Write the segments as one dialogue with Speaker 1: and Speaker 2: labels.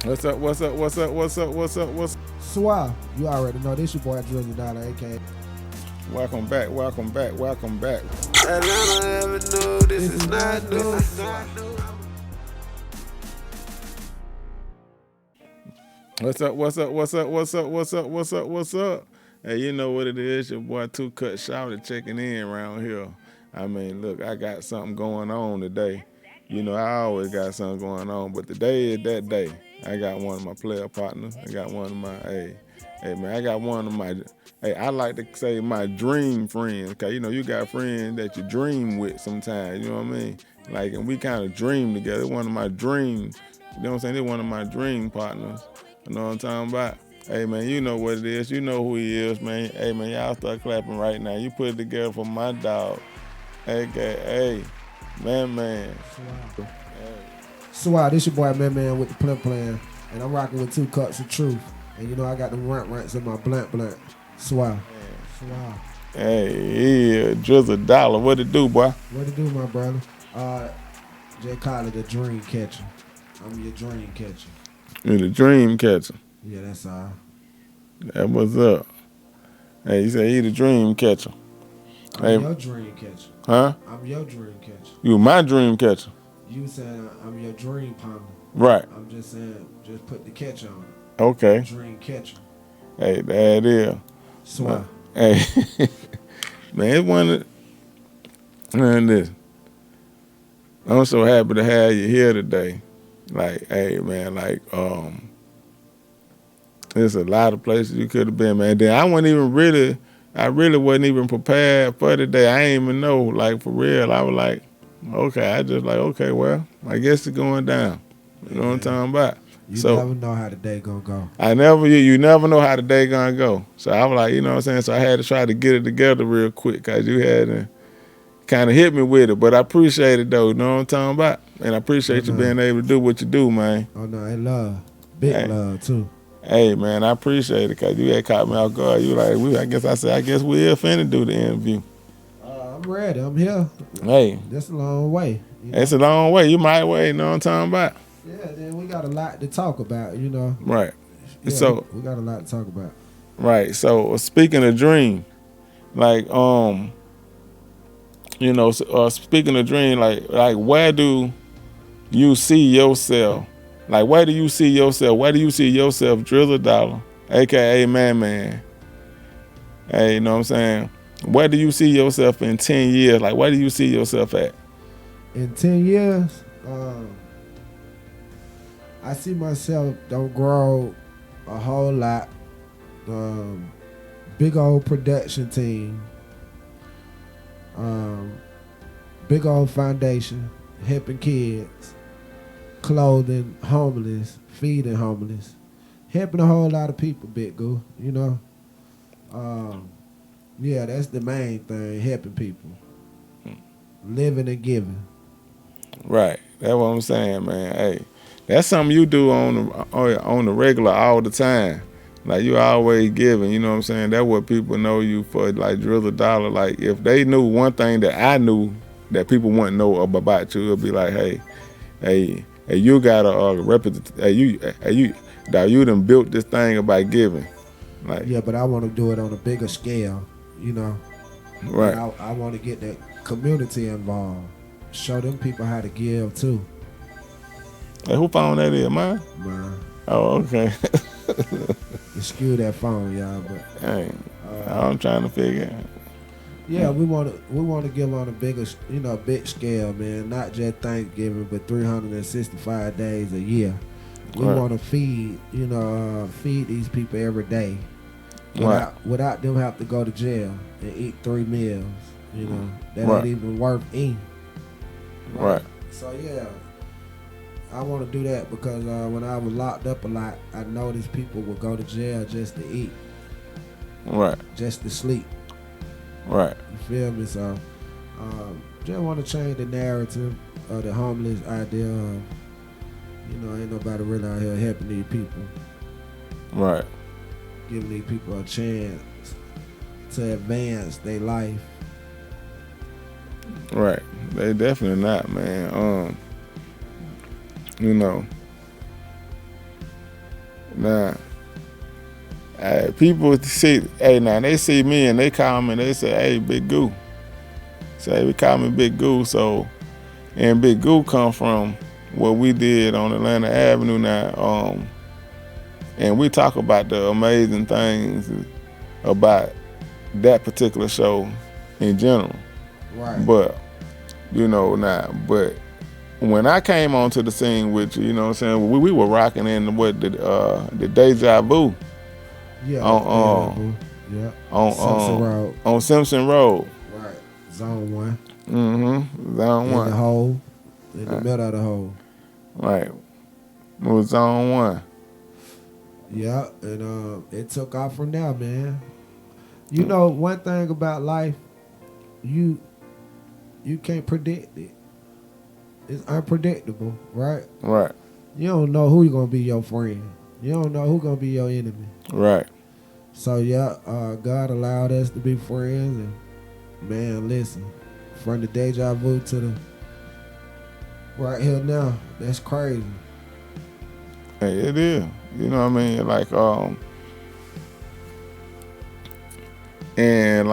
Speaker 1: What's up? What's up? What's up? What's up? What's up? What's up?
Speaker 2: Swell, you already know this your boy Drizzle Dollar, aka.
Speaker 1: Welcome back. Welcome back. Welcome back.
Speaker 3: Atlanta Avenue, this is not new.
Speaker 1: What's up? What's up? What's up? What's up? What's up? What's up? What's up? Hey, you know what it is? Your boy Two Cut Shouty checking in around here. I mean, look, I got something going on today. You know, I always got something going on, but today is that day. I got one of my player partners. I got one of my, hey man, I got one of my, I like to say my dream friends, because, you know, you got friends that you dream with sometimes, you know what I mean? Like, and we kind of dream together. One of my dreams, you know what I'm saying? They're one of my dream partners. You know what I'm talking about? Hey, man, you know what it is. You know who he is, man. Hey, man, y'all start clapping right now. You put it together for my dog, a.k.a. ManMan.
Speaker 2: Swell, this your boy ManMan with the plan, and I'm rocking with 2 cups of truth. And you know I got them rants in my blunt. Swell. Swell.
Speaker 1: Hey, yeah, Drizzle Dollar. What it do, boy?
Speaker 2: What it do, my brother? Jay call it the dream catcher. I'm your dream catcher.
Speaker 1: You're the dream catcher.
Speaker 2: Yeah, that's all.
Speaker 1: That what's up. Hey, you say he the dream catcher.
Speaker 2: I'm your dream catcher.
Speaker 1: Huh?
Speaker 2: I'm your dream catcher.
Speaker 1: You my dream catcher.
Speaker 2: You saying I'm your dream partner.
Speaker 1: Right.
Speaker 2: I'm just saying, just put the catch on.
Speaker 1: Okay.
Speaker 2: Dream catcher.
Speaker 1: Hey, there it is.
Speaker 2: Swell.
Speaker 1: Hey, man, it's one of this. I'm so happy to have you here today. Like, hey, man, like, there's a lot of places you could have been, man. Then I really wasn't even prepared for today. I ain't even know, like, for real. I was like, okay, well, I guess it's going down. You know what I'm talking about?
Speaker 2: You never know how the day gonna go.
Speaker 1: You never know how the day gonna go. So I was like, you know what I'm saying? So I had to try to get it together real quick, because you had to kind of hit me with it. But I appreciate it, though. You know what I'm talking about? And I appreciate you being able to do what you do, man.
Speaker 2: Oh, no, I love. Big love, too.
Speaker 1: Hey, man, I appreciate it, because you had caught me off guard. You like, I guess we're finna do the interview.
Speaker 2: I'm ready. I'm here.
Speaker 1: Hey.
Speaker 2: That's a long way.
Speaker 1: You know? It's a long way. You might wait, you know what I'm talking about?
Speaker 2: Yeah, then we got a lot to talk about, you know.
Speaker 1: Right.
Speaker 2: Yeah,
Speaker 1: so
Speaker 2: we got a lot to talk about.
Speaker 1: Right. So speaking of dream, like you know, speaking of dream, like where do you see yourself? Like where do you see yourself? Where do you see yourself, Drizzle Dollar, aka ManMan? Hey, you know what I'm saying? Where do you see yourself in 10 years? Like where do you see yourself at?
Speaker 2: In 10 years, I see myself don't grow a whole lot. Big old production team. Big old foundation, helping kids, clothing homeless, feeding homeless, helping a whole lot of people, Big Goo, you know. Yeah, that's the main thing, helping people. Living and giving.
Speaker 1: Right. That's what I'm saying, man. Hey. That's something you do on the regular all the time. Like you always giving, you know what I'm saying? That's what people know you for, like Drizzle Dollar. Like if they knew one thing that I knew that people wouldn't know about you, it'd be like, hey, you got a reputation. You done built this thing about giving. Like
Speaker 2: yeah, but I want to do it on a bigger scale, you know.
Speaker 1: Right.
Speaker 2: I want to get the community involved, show them people how to give too.
Speaker 1: Hey, who phone that is, mine?
Speaker 2: Mine.
Speaker 1: Oh, okay.
Speaker 2: Excuse that phone, y'all, but
Speaker 1: hey, I'm trying to figure out.
Speaker 2: Yeah, we want to give on a bigger, big scale, man. Not just Thanksgiving, but 365 days a year. We want to feed these people every day, without them have to go to jail and eat 3 meals. You know, that ain't even worth eating.
Speaker 1: Right.
Speaker 2: So yeah. I want to do that because when I was locked up a lot, I noticed people would go to jail just to eat.
Speaker 1: Right.
Speaker 2: Just to sleep.
Speaker 1: Right.
Speaker 2: You feel me? So, just want to change the narrative of the homeless idea of, ain't nobody really out here helping these people.
Speaker 1: Right.
Speaker 2: Giving these people a chance to advance their life.
Speaker 1: Right. They definitely not, man. You know, Now, people see, hey, now they see me and they call me and they say, hey, Big Goo. Say, we call me Big Goo. So, and Big Goo come from what we did on Atlanta Avenue now. And we talk about the amazing things about that particular show in general.
Speaker 2: Right.
Speaker 1: But, but when I came onto the scene with you, you know what I'm saying, we were rocking in the Deja Vu.
Speaker 2: Yeah.
Speaker 1: On
Speaker 2: Simpson Road.
Speaker 1: On Simpson Road.
Speaker 2: Right. Zone 1.
Speaker 1: Mm-hmm. Zone 1.
Speaker 2: In the hole. In the middle of the hole.
Speaker 1: Right. It was Zone 1.
Speaker 2: Yeah, and it took off from there, man. You know, one thing about life, you can't predict it. It's unpredictable, right?
Speaker 1: Right.
Speaker 2: You don't know who's gonna be your friend. You don't know who's gonna be your enemy.
Speaker 1: Right.
Speaker 2: So yeah, God allowed us to be friends, and man, listen, from the Deja Vu to the right here now, that's crazy.
Speaker 1: Hey, it is. You know what I mean? Like, and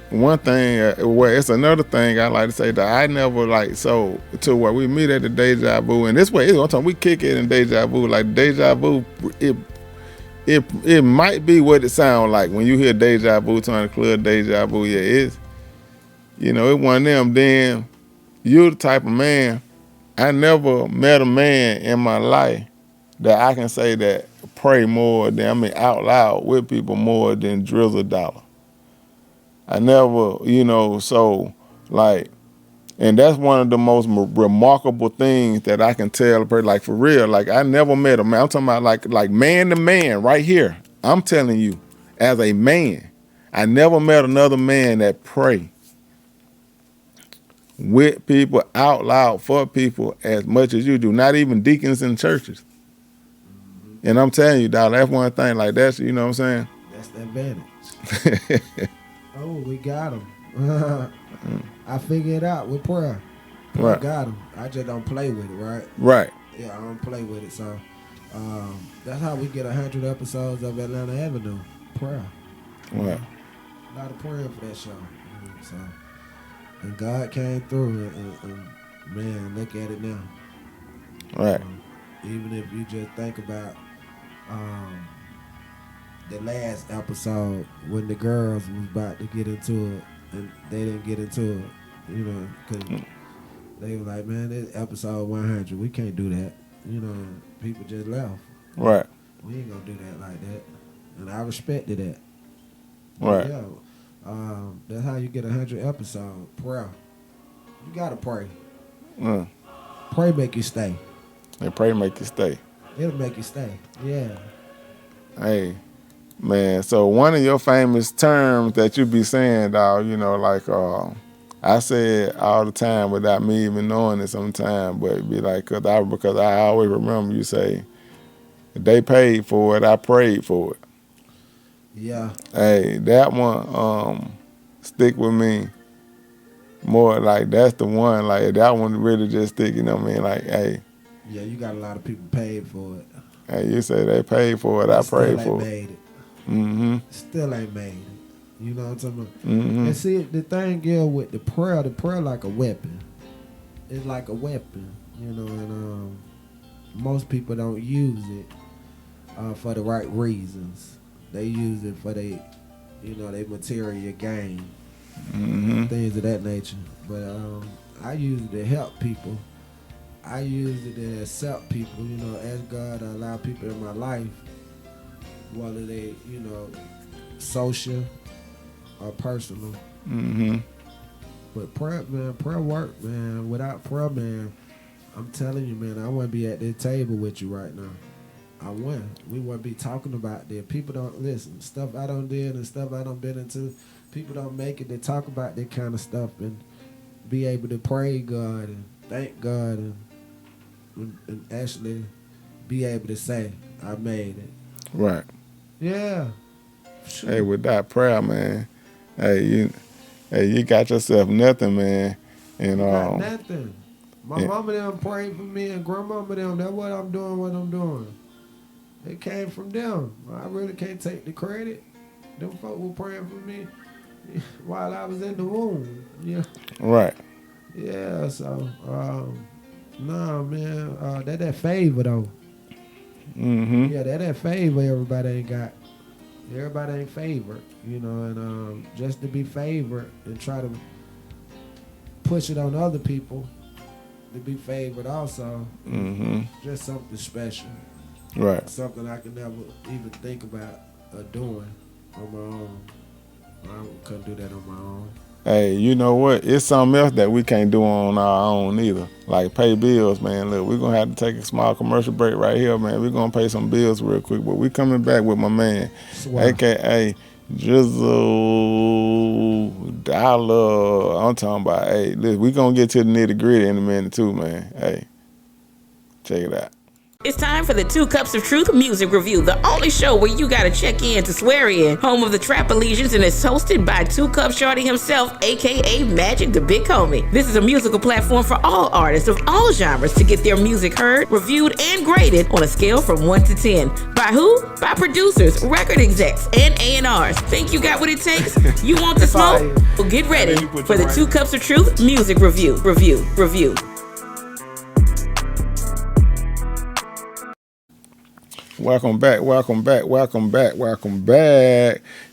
Speaker 1: one thing, it's another thing I like to say that I never so to where we meet at the Deja Vu, and this way, one time we kick it in Deja Vu, like Deja Vu, it might be what it sounds like when you hear Deja Vu turn the club Deja Vu. Yeah, it's, it one of them. Then you're the type of man. I never met a man in my life that I can say that pray more than, out loud with people more than Drizzle Dollar. I never, so and that's one of the most remarkable things that I can tell a person, like for real, like I never met a man. I'm talking about like man to man right here. I'm telling you, as a man, I never met another man that pray with people out loud for people as much as you do, not even deacons in churches. Mm-hmm. And I'm telling you, dog, that's one thing, like that's, you know what I'm saying?
Speaker 2: That's the advantage. Oh, we got him. I figured it out with prayer.
Speaker 1: Right.
Speaker 2: I got him. I just don't play with it, right?
Speaker 1: Right.
Speaker 2: Yeah, I don't play with it. So that's how we get 100 episodes of Atlanta Avenue. Prayer.
Speaker 1: Right.
Speaker 2: A lot of praying for that show. So. And God came through, and man, look at it now.
Speaker 1: Right.
Speaker 2: Even if you just think about the last episode when the girls was about to get into it, and they didn't get into it, because they were like, man, this episode 100, we can't do that. People just left.
Speaker 1: Right.
Speaker 2: We ain't gonna do that like that. And I respected that.
Speaker 1: Right.
Speaker 2: Yeah. That's how you get 100 episodes. Prayer. You gotta pray. Pray make you stay.
Speaker 1: And pray make you stay.
Speaker 2: It'll make you stay. Yeah.
Speaker 1: Hey, man. So one of your famous terms that you be saying, dog, I say it all the time without me even knowing it sometimes, but it be like, because I always remember you say, they paid for it, I prayed for it.
Speaker 2: Yeah.
Speaker 1: Hey, that one stick with me more. Like that's the one. Like that one really just stick. You know what I mean? Like, hey.
Speaker 2: Yeah, you got a lot of people paid for it.
Speaker 1: Hey, you say they paid for it. I prayed for it.
Speaker 2: Made it.
Speaker 1: Mm-hmm.
Speaker 2: Still ain't made it. You know what I'm talking about?
Speaker 1: Mm-hmm.
Speaker 2: And see, the thing is with the prayer like a weapon. It's like a weapon, and most people don't use it for the right reasons. They use it for their material gain, things of that nature. But I use it to help people. I use it to accept people, ask God to allow people in my life, whether they, social or personal.
Speaker 1: Mm-hmm.
Speaker 2: But prayer work, man. Without prayer, man, I'm telling you, man, I wouldn't be at this table with you right now. I wouldn't. We wouldn't be talking about that. People don't listen. Stuff I done did and stuff I done been into. People don't make it to talk about that kind of stuff and be able to pray God and thank God and actually be able to say, I made it.
Speaker 1: Right.
Speaker 2: Yeah.
Speaker 1: Sure. Hey, with that prayer, man, you got yourself nothing, man. And
Speaker 2: got nothing. My mama them prayed for me and grandmama them. That's what I'm doing. It came from them. I really can't take the credit. Them folk were praying for me while I was in the womb. Yeah.
Speaker 1: Right.
Speaker 2: Yeah, so nah man, that favor though.
Speaker 1: Mm-hmm.
Speaker 2: Yeah, that favor everybody ain't got. Everybody ain't favored, you know, and just to be favored and try to push it on other people to be favored also. Just something special.
Speaker 1: Right.
Speaker 2: Something I could never even think about doing on my own. I couldn't do that on my own.
Speaker 1: Hey, you know what? It's something else that we can't do on our own either. Like pay bills, man. Look, we're going to have to take a small commercial break right here, man. We're going to pay some bills real quick. But we coming back with my man, a.k.a. Drizzle Dollar. I'm talking about, hey, listen, we're going to get to the nitty gritty in a minute too, man. Hey, check it out.
Speaker 4: It's time for the 2 Cups of Truth music review, the only show where you gotta check in to swear in. Home of the Trap Allegiance, and it's hosted by 2 Cup Shorty himself, aka Majic, DaBigHomie. This is a musical platform for all artists of all genres to get their music heard, reviewed, and graded on a scale from 1 to 10. By who? By producers, record execs, and A&Rs. Think you got what it takes? You want the smoke? Well, get ready for the 2 Cups of Truth music review.
Speaker 1: Welcome back.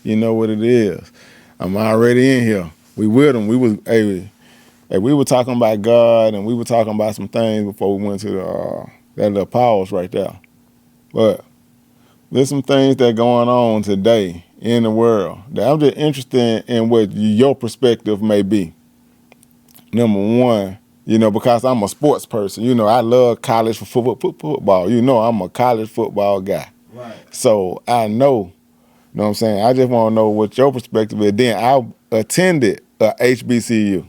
Speaker 1: You know what it is. I'm already in here. We with them. We were talking about God, and we were talking about some things before we went to that little pause right there. But there's some things that going on today in the world that I'm just interested in what your perspective may be. Number one, you know, because I'm a sports person. You know, I love college football. You know, I'm a college football guy.
Speaker 2: Right.
Speaker 1: So I know what I'm saying? I just want to know what your perspective is. Then I attended a HBCU.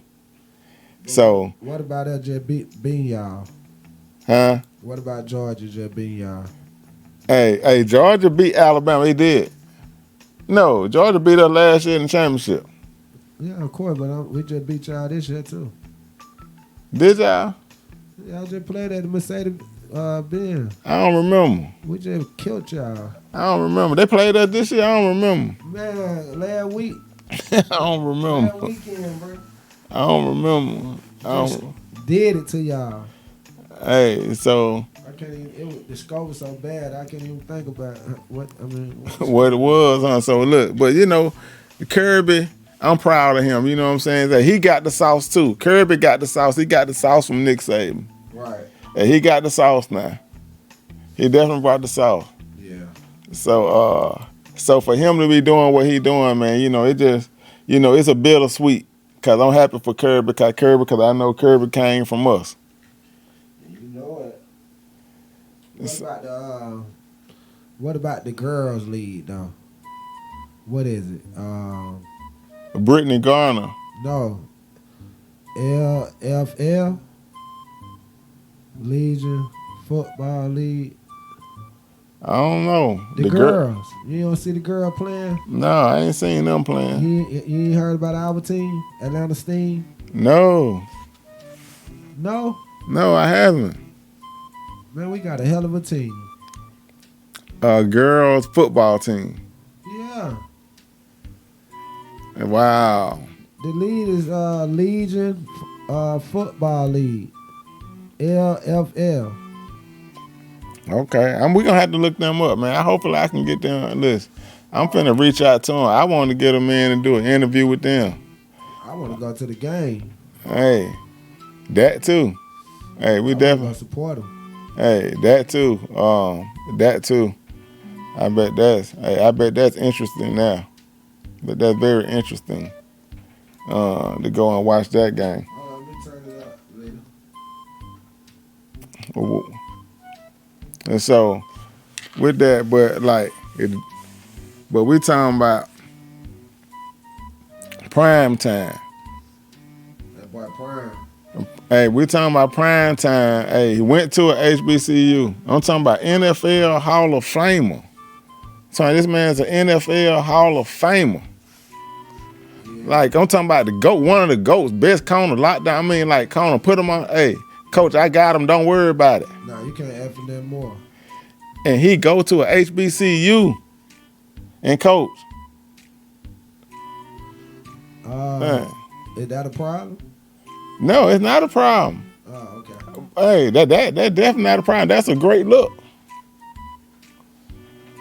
Speaker 1: So.
Speaker 2: What about that just being y'all?
Speaker 1: Huh?
Speaker 2: What about Georgia just being y'all?
Speaker 1: Hey, Georgia beat Alabama. He did. No, Georgia beat us last year in the championship.
Speaker 2: Yeah, of course, but we just beat y'all this year, too.
Speaker 1: Did y'all?
Speaker 2: Y'all just played at the Mercedes-Benz.
Speaker 1: I don't remember.
Speaker 2: We just killed y'all.
Speaker 1: I don't remember. They played us this year? I don't remember.
Speaker 2: Man, last week.
Speaker 1: I don't remember.
Speaker 2: Last weekend, bro.
Speaker 1: I don't remember.
Speaker 2: Did it to y'all.
Speaker 1: Hey, so.
Speaker 2: I can't even, the score was so bad, I can't even think about what
Speaker 1: it was, huh? So look, but you know, Kirby, I'm proud of him. You know what I'm saying? That he got the sauce too. Kirby got the sauce. He got the sauce from Nick Saban.
Speaker 2: Right.
Speaker 1: And he got the sauce now. He definitely brought the sauce.
Speaker 2: Yeah.
Speaker 1: So for him to be doing what he doing, man, you know, it just, you know, it's a bittersweet. Cause I'm happy for Kirby, because I know Kirby came from us.
Speaker 2: You know it. What about the girls' league though? What is it?
Speaker 1: Brittany Garner.
Speaker 2: No. LFL Legion Football League.
Speaker 1: I don't know.
Speaker 2: The girls. You don't see the girl playing?
Speaker 1: No, I ain't seen them playing.
Speaker 2: You ain't heard about our team, Atlanta Steam?
Speaker 1: No.
Speaker 2: No?
Speaker 1: No, I haven't.
Speaker 2: Man, we got a hell of a team.
Speaker 1: Girls football team.
Speaker 2: Yeah.
Speaker 1: Wow.
Speaker 2: The league is Legion Football League. LFL.
Speaker 1: Okay. We're going to have to look them up, man. Hopefully I can get them on this. I'm finna reach out to them. I want to get them in and do an interview with them.
Speaker 2: I want to go to the game.
Speaker 1: Hey, that too. Hey, we definitely
Speaker 2: support them.
Speaker 1: Hey, that too. That too. I bet that's interesting now. But that's very interesting to go and watch that game.
Speaker 2: Hold on, let me turn it up later.
Speaker 1: And so, with that, but we talking about prime time.
Speaker 2: That boy Prime.
Speaker 1: Hey, we talking about prime time. Hey, he went to a HBCU. I'm talking about NFL Hall of Famer. So this man's an NFL Hall of Famer. Like, I'm talking about the GOAT, one of the GOATs, best corner, lockdown. I mean, like, corner, put him on, hey, Coach, I got him. Don't worry about it.
Speaker 2: No, you can't effing them more.
Speaker 1: And he go to a HBCU and coach.
Speaker 2: Is that a problem?
Speaker 1: No, it's not a problem.
Speaker 2: Oh, okay.
Speaker 1: Hey, that definitely not a problem. That's a great look.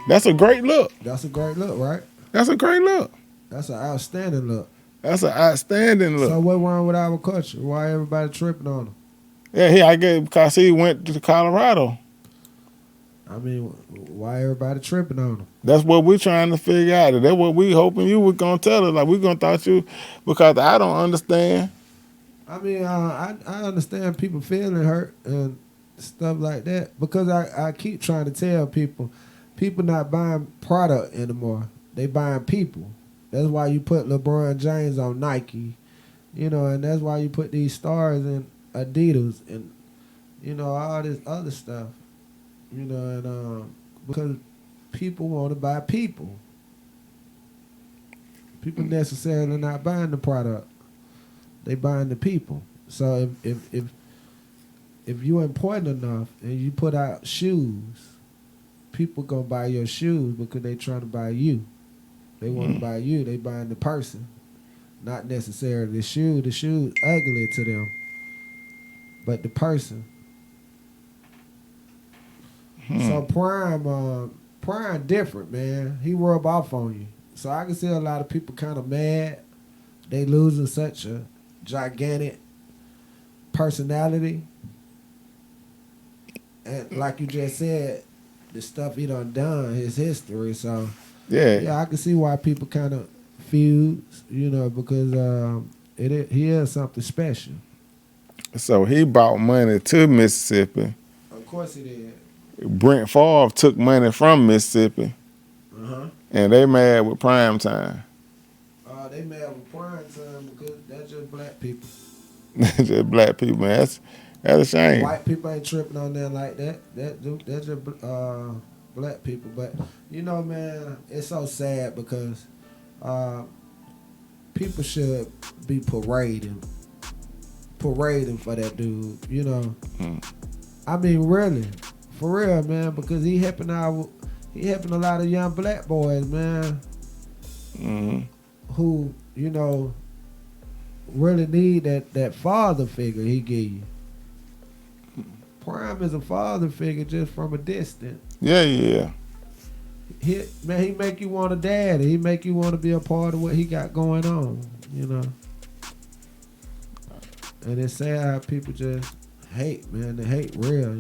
Speaker 1: That's a great look.
Speaker 2: That's a great look, right?
Speaker 1: That's a great look.
Speaker 2: That's an outstanding look.
Speaker 1: That's an outstanding look.
Speaker 2: So what wrong with our culture? Why everybody tripping on him?
Speaker 1: Yeah, I get because he went to Colorado.
Speaker 2: I mean, why everybody tripping on him?
Speaker 1: That's what we're trying to figure out. That's what we hoping you were gonna tell us. Like we gonna thought you, because I don't understand.
Speaker 2: I mean, I understand people feeling hurt and stuff like that because I keep trying to tell people not buying product anymore. They buying people. That's why you put LeBron James on Nike, and that's why you put these stars in Adidas and, all this other stuff, and because people want to buy people. People necessarily not buying the product. They buying the people. So if you important enough and you put out shoes, people gonna buy your shoes because they trying to buy you. They want to buy you. They buying the person, not necessarily the shoe. The shoe ugly to them, but the person. So Prime different, man. He rub off on you. So I can see a lot of people kind of mad. They losing such a gigantic personality. And like you just said, the stuff he done, his history. So yeah, I can see why people kind of fuse, because he is something special.
Speaker 1: So he brought money to Mississippi.
Speaker 2: Of course he did.
Speaker 1: Brent Favre took money from Mississippi. And they mad with prime time.
Speaker 2: They mad with prime time because that's just black people.
Speaker 1: Just black people, man. That's a shame.
Speaker 2: White people ain't tripping on them like that. That's just black people. But man, it's so sad because people should be parading for that dude. I mean, really, for real, man, because he helping a lot of young black boys, man. Who really need that father figure he give you. Prime is a father figure just from a distance.
Speaker 1: Yeah.
Speaker 2: He make you want a daddy. He make you want to be a part of what he got going on, And it's sad how people just hate, man. They hate real,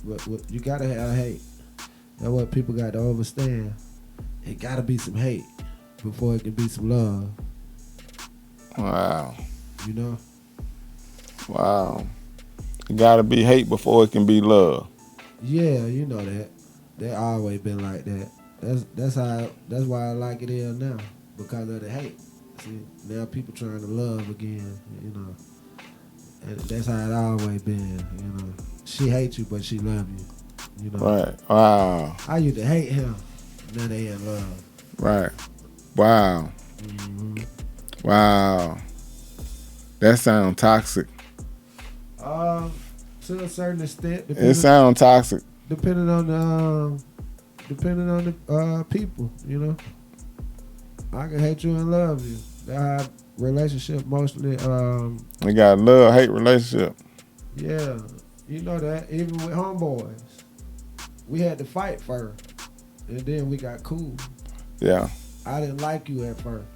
Speaker 2: But you gotta have hate. That's what people got to understand. It gotta be some hate before it can be some love.
Speaker 1: Wow. Wow. It gotta be hate before it can be love.
Speaker 2: Yeah, you know that. They always been like that. That's why I like it here now. Because of the hate. See, now people trying to love again, And that's how it always been, She hates you, but she love you,
Speaker 1: Right. Wow.
Speaker 2: I used to hate him. Now they in love.
Speaker 1: Right. Wow. Wow. That sounds toxic.
Speaker 2: To a certain extent.
Speaker 1: It sounds toxic.
Speaker 2: Depending on the people, I can hate you and love you. That how relationship mostly.
Speaker 1: We got a love-hate relationship.
Speaker 2: Yeah, you know that. Even with homeboys, we had to fight first, and then we got cool.
Speaker 1: Yeah.
Speaker 2: I didn't like you at first.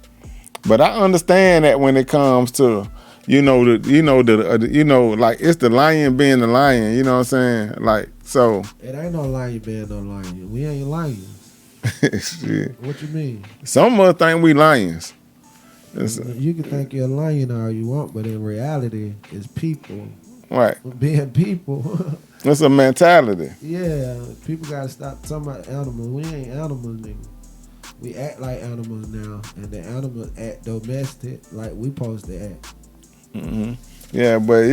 Speaker 1: But I understand that when it comes to, like it's the lion being the lion. You know what I'm saying? Like, so.
Speaker 2: It ain't no lion being no lion. We ain't lions.
Speaker 1: Shit.
Speaker 2: What you mean?
Speaker 1: Some of us think we lions.
Speaker 2: You can think you're a lion all you want, but in reality, it's people.
Speaker 1: Right.
Speaker 2: Being people.
Speaker 1: It's a mentality.
Speaker 2: Yeah, people gotta stop talking about animals. We ain't animals, nigga. We act like animals now, and the animals act domestic like we supposed to act.
Speaker 1: Yeah, but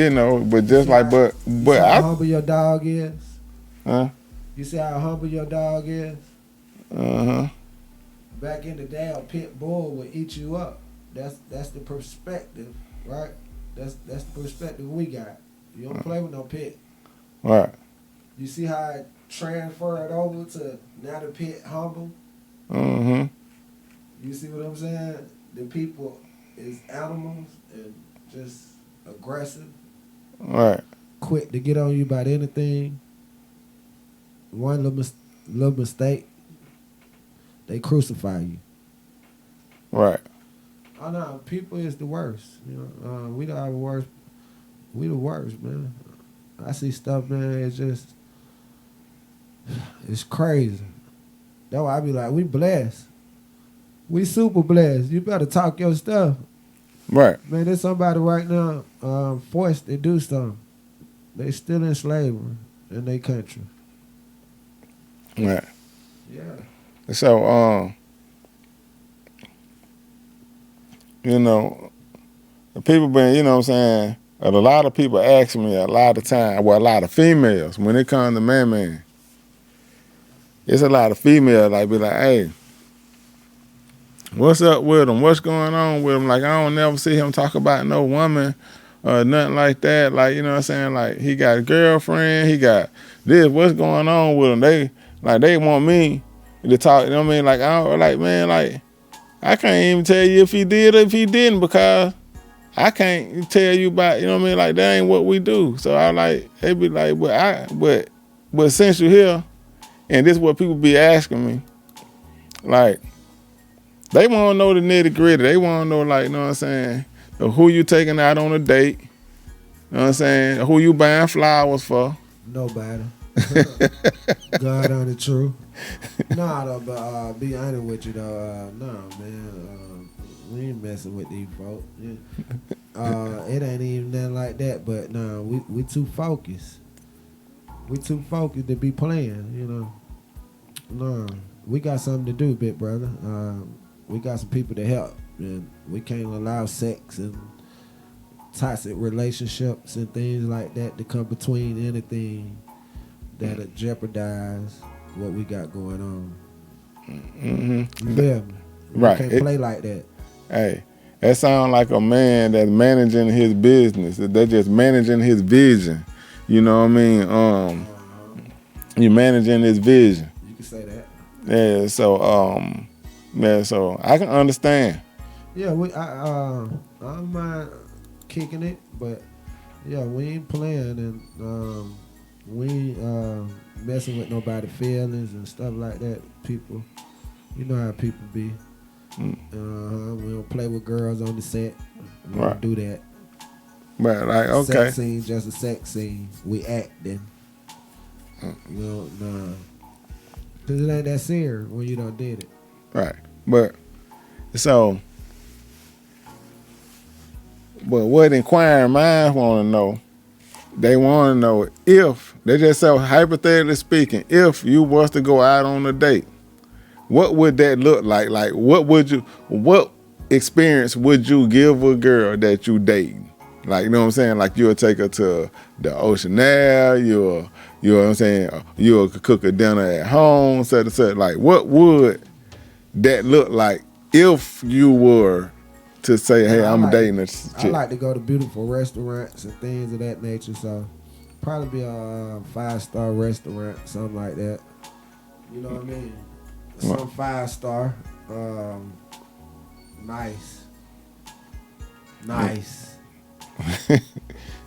Speaker 1: just like, but
Speaker 2: how humble your dog is?
Speaker 1: Huh?
Speaker 2: You see how humble your dog is? Back in the day, a pit bull would eat you up. That's the perspective, right? That's the perspective we got. You don't play with no pet.
Speaker 1: Right.
Speaker 2: You see how it transferred over to now the pet humble?
Speaker 1: Mm-hmm.
Speaker 2: You see what I'm saying? The people is animals and just aggressive,
Speaker 1: Right.
Speaker 2: quick to get on you about anything. One little mistake, they crucify you.
Speaker 1: Right.
Speaker 2: Oh no, people is the worst. You know, we the worst. We the worst, man. I see stuff, man. It's crazy. That's why I be like, we blessed. We super blessed. You better talk your stuff.
Speaker 1: Right.
Speaker 2: Man, there's somebody right now forced to do something. They still in slavery in their country.
Speaker 1: Right.
Speaker 2: Yeah.
Speaker 1: So, you know, the people been, you know what I'm saying, a lot of people ask me a lot of time, well, a lot of females, when it comes to ManMan, it's a lot of females like be like, hey, what's up with him? What's going on with him? Like, I don't never see him talk about no woman or nothing like that. Like, you know what I'm saying? Like, he got a girlfriend, he got this. What's going on with him? They want me to talk, you know what I mean? Like, I don't, like, man, like, I can't even tell you if he did or if he didn't because I can't tell you about, you know what I mean? Like, that ain't what we do. So I like, they be like, but since you're here, and this is what people be asking me, like, they want to know the nitty gritty. They want to know, like, you know what I'm saying, who you taking out on a date, you know what I'm saying, who you buying flowers for.
Speaker 2: Nobody. God on the truth. Nah, though, but be honest with you, though. Nah, man. We ain't messing with these folks. Yeah. It ain't even nothing like that, but nah, we too focused. We too focused to be playing, you know. Nah, we got something to do, big brother. We got some people to help, and we can't allow sex and toxic relationships and things like that to come between anything that'll jeopardize what we got going on.
Speaker 1: Mm-hmm.
Speaker 2: You feel me? We
Speaker 1: Right.
Speaker 2: can't play like that.
Speaker 1: Hey, that sound like a man that's managing his business. They're just managing his vision. You know what I mean? You're managing his vision.
Speaker 2: You can say that.
Speaker 1: Yeah, so I can understand.
Speaker 2: Yeah, I don't mind kicking it, but yeah, we ain't playing and we ain't messing with nobody's feelings and stuff like that. People, you know how people be. We don't play with girls on the set. We don't do that.
Speaker 1: But like, okay.
Speaker 2: Sex scene, just a sex scene. We acting. We don't, nah. Cause it ain't that serious when you done did it.
Speaker 1: Right. But what inquiring minds want to know, they want to know if, they just say, hypothetically speaking, if you was to go out on a date, what would that look like? Like, what experience would you give a girl that you dating? Like, you know what I'm saying? Like, you'll take her to the Oceanaire, you know what I'm saying? You'll cook a dinner at home, such. Like, what would that look like if you were to say, hey, I'm dating this chick?
Speaker 2: I like to go to beautiful restaurants and things of that nature, so probably be a 5-star restaurant, something like that. You know what I mean? Some 5-star. Nice.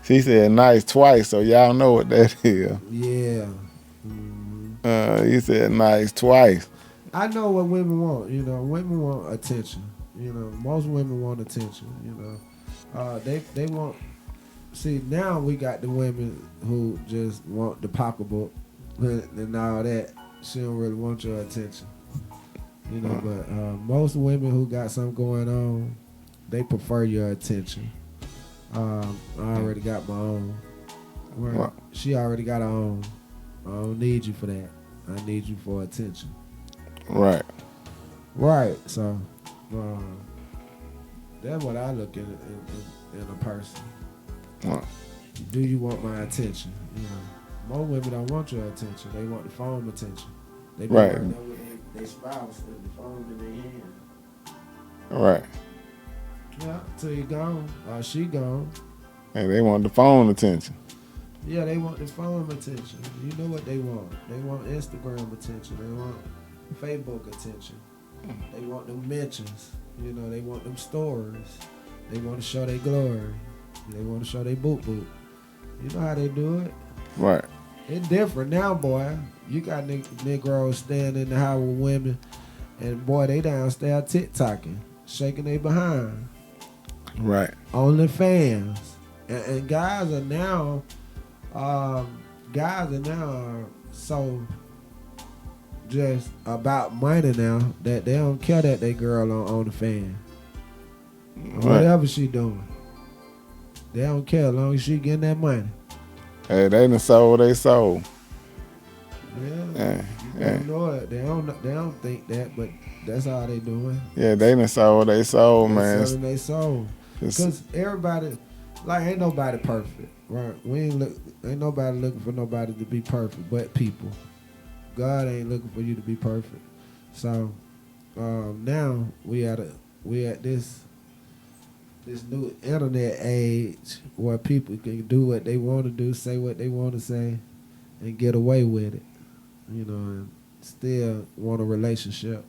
Speaker 1: She said nice twice, so y'all know what that is.
Speaker 2: Yeah.
Speaker 1: He said nice twice.
Speaker 2: I know what women want. You know, women want attention. You know, most women want attention. You know, they want. See, now we got the women who just want the pocketbook and all that. She don't really want your attention. You know, but most women who got something going on, they prefer your attention. I already got my own. Well, she already got her own. I don't need you for that. I need you for attention.
Speaker 1: Right.
Speaker 2: So, that's what I look in a person.
Speaker 1: Right.
Speaker 2: Do you want my attention? You know, most women don't want your attention. They want the phone attention. They be right there with their spouse with the phone in their hand.
Speaker 1: Right.
Speaker 2: Yeah, till you gone or she gone.
Speaker 1: And they want the phone attention.
Speaker 2: Yeah, they want the phone attention. You know what they want. They want Instagram attention. They want Facebook attention. They want them mentions. You know, they want them stories. They want to show their glory. They want to show their boot. You know how they do it.
Speaker 1: Right.
Speaker 2: It's different now, boy. You got Negroes standing in the house with women, and boy, they downstairs TikToking, shaking their behind.
Speaker 1: Right.
Speaker 2: OnlyFans. And guys are now so just about money now that they don't care that they girl on OnlyFans.
Speaker 1: Right.
Speaker 2: Whatever she doing. They don't care as long as she getting that money.
Speaker 1: Hey, they done sold they soul.
Speaker 2: Yeah. You don't know it. They don't think that, but that's all they doing.
Speaker 1: Yeah, they done sold they soul, man.
Speaker 2: Selling they soul. Because everybody, like, ain't nobody perfect, right? Ain't nobody looking for nobody to be perfect, but people. God ain't looking for you to be perfect. So now we at this new internet age where people can do what they want to do, say what they want to say, and get away with it. You know, and still want a relationship.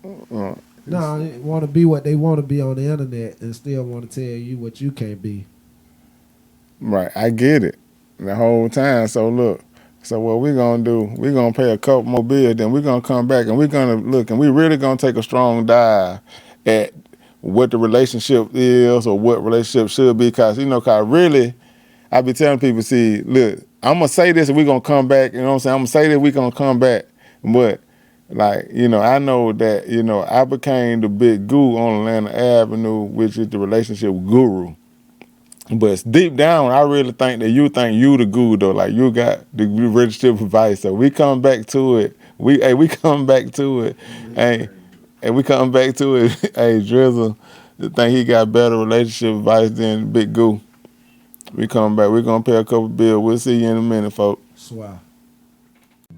Speaker 2: No, they want to be what they want to be on the internet and still want to tell you what you can't be.
Speaker 1: Right, I get it the whole time. So look, so what we're going to do, we're going to pay a couple more bills, then we're going to come back and we're going to look, and we're really going to take a strong dive at what the relationship is or what relationship should be. Because, you know, really, I be telling people, see, look, I'm going to say this and we're going to come back. You know what I'm saying? I'm going to say that we're going to come back. But, like, you know, I know that, you know, I became the big guru on Atlanta Avenue, which is the relationship guru. But deep down, I really think that you think you the guru, though. Like, you got the relationship advice. So we come back to it. We come back to it. And we come back to it. Hey, Drizzle, I think he got better relationship advice than Big Goo. We come back. We're going to pay a couple bills. We'll see you in a minute, folks.
Speaker 2: Swell.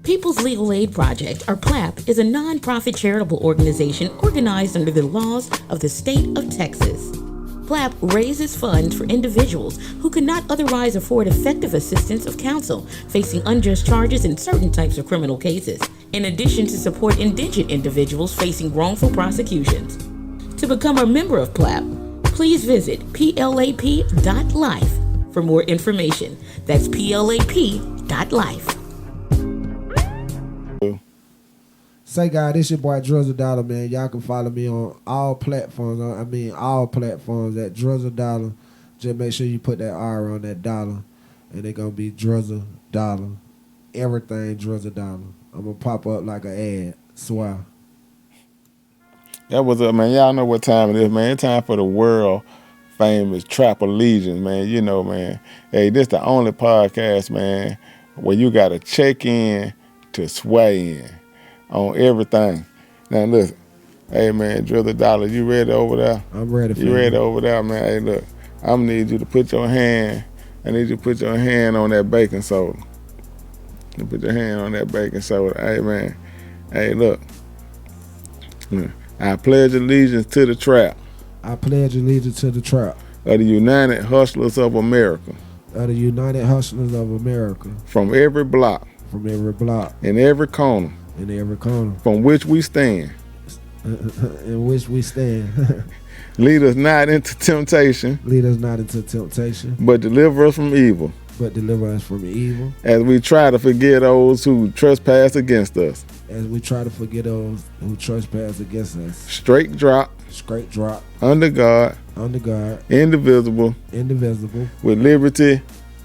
Speaker 4: People's Legal Aid Project, or PLAP, is a non-profit charitable organization organized under the laws of the state of Texas. PLAP raises funds for individuals who cannot otherwise afford effective assistance of counsel facing unjust charges in certain types of criminal cases, in addition to support indigent individuals facing wrongful prosecutions. To become a member of PLAP, please visit plap.life for more information. That's plap.life.
Speaker 2: Say, guys, this your boy Drizzle Dollar, man. Y'all can follow me on all platforms. All platforms at Drizzle Dollar. Just make sure you put that R on that dollar, and they're gonna be Drizzle Dollar. Everything Drizzle Dollar. I'm gonna pop up like an ad. Swear.
Speaker 1: That was up, man. Y'all know what time it is, man. It's time for the world famous Trap Allegiance, man. You know, man. Hey, this the only podcast, man, where you gotta check in to sway in on everything. Now listen, hey man, Drizzle Dollar, you ready over there?
Speaker 2: I'm ready for you.
Speaker 1: You ready over there, man? Hey look, I'm gonna need you to put your hand, I need you to put your hand on that baking soda. You put your hand on that baking soda. Hey man, hey look, I pledge allegiance to the trap.
Speaker 2: I pledge allegiance to the trap.
Speaker 1: Of the United Hustlers of America.
Speaker 2: Of the United Hustlers of America.
Speaker 1: From every block.
Speaker 2: From every block.
Speaker 1: In every corner.
Speaker 2: In every corner.
Speaker 1: From which we stand.
Speaker 2: In which we stand.
Speaker 1: Lead us not into temptation.
Speaker 2: Lead us not into temptation.
Speaker 1: But deliver us from evil.
Speaker 2: But deliver us from evil.
Speaker 1: As we try to forget those who trespass against us.
Speaker 2: As we try to forget those who trespass against us.
Speaker 1: Straight drop.
Speaker 2: Straight drop.
Speaker 1: Under God.
Speaker 2: Under God.
Speaker 1: Indivisible.
Speaker 2: Indivisible.
Speaker 1: With liberty.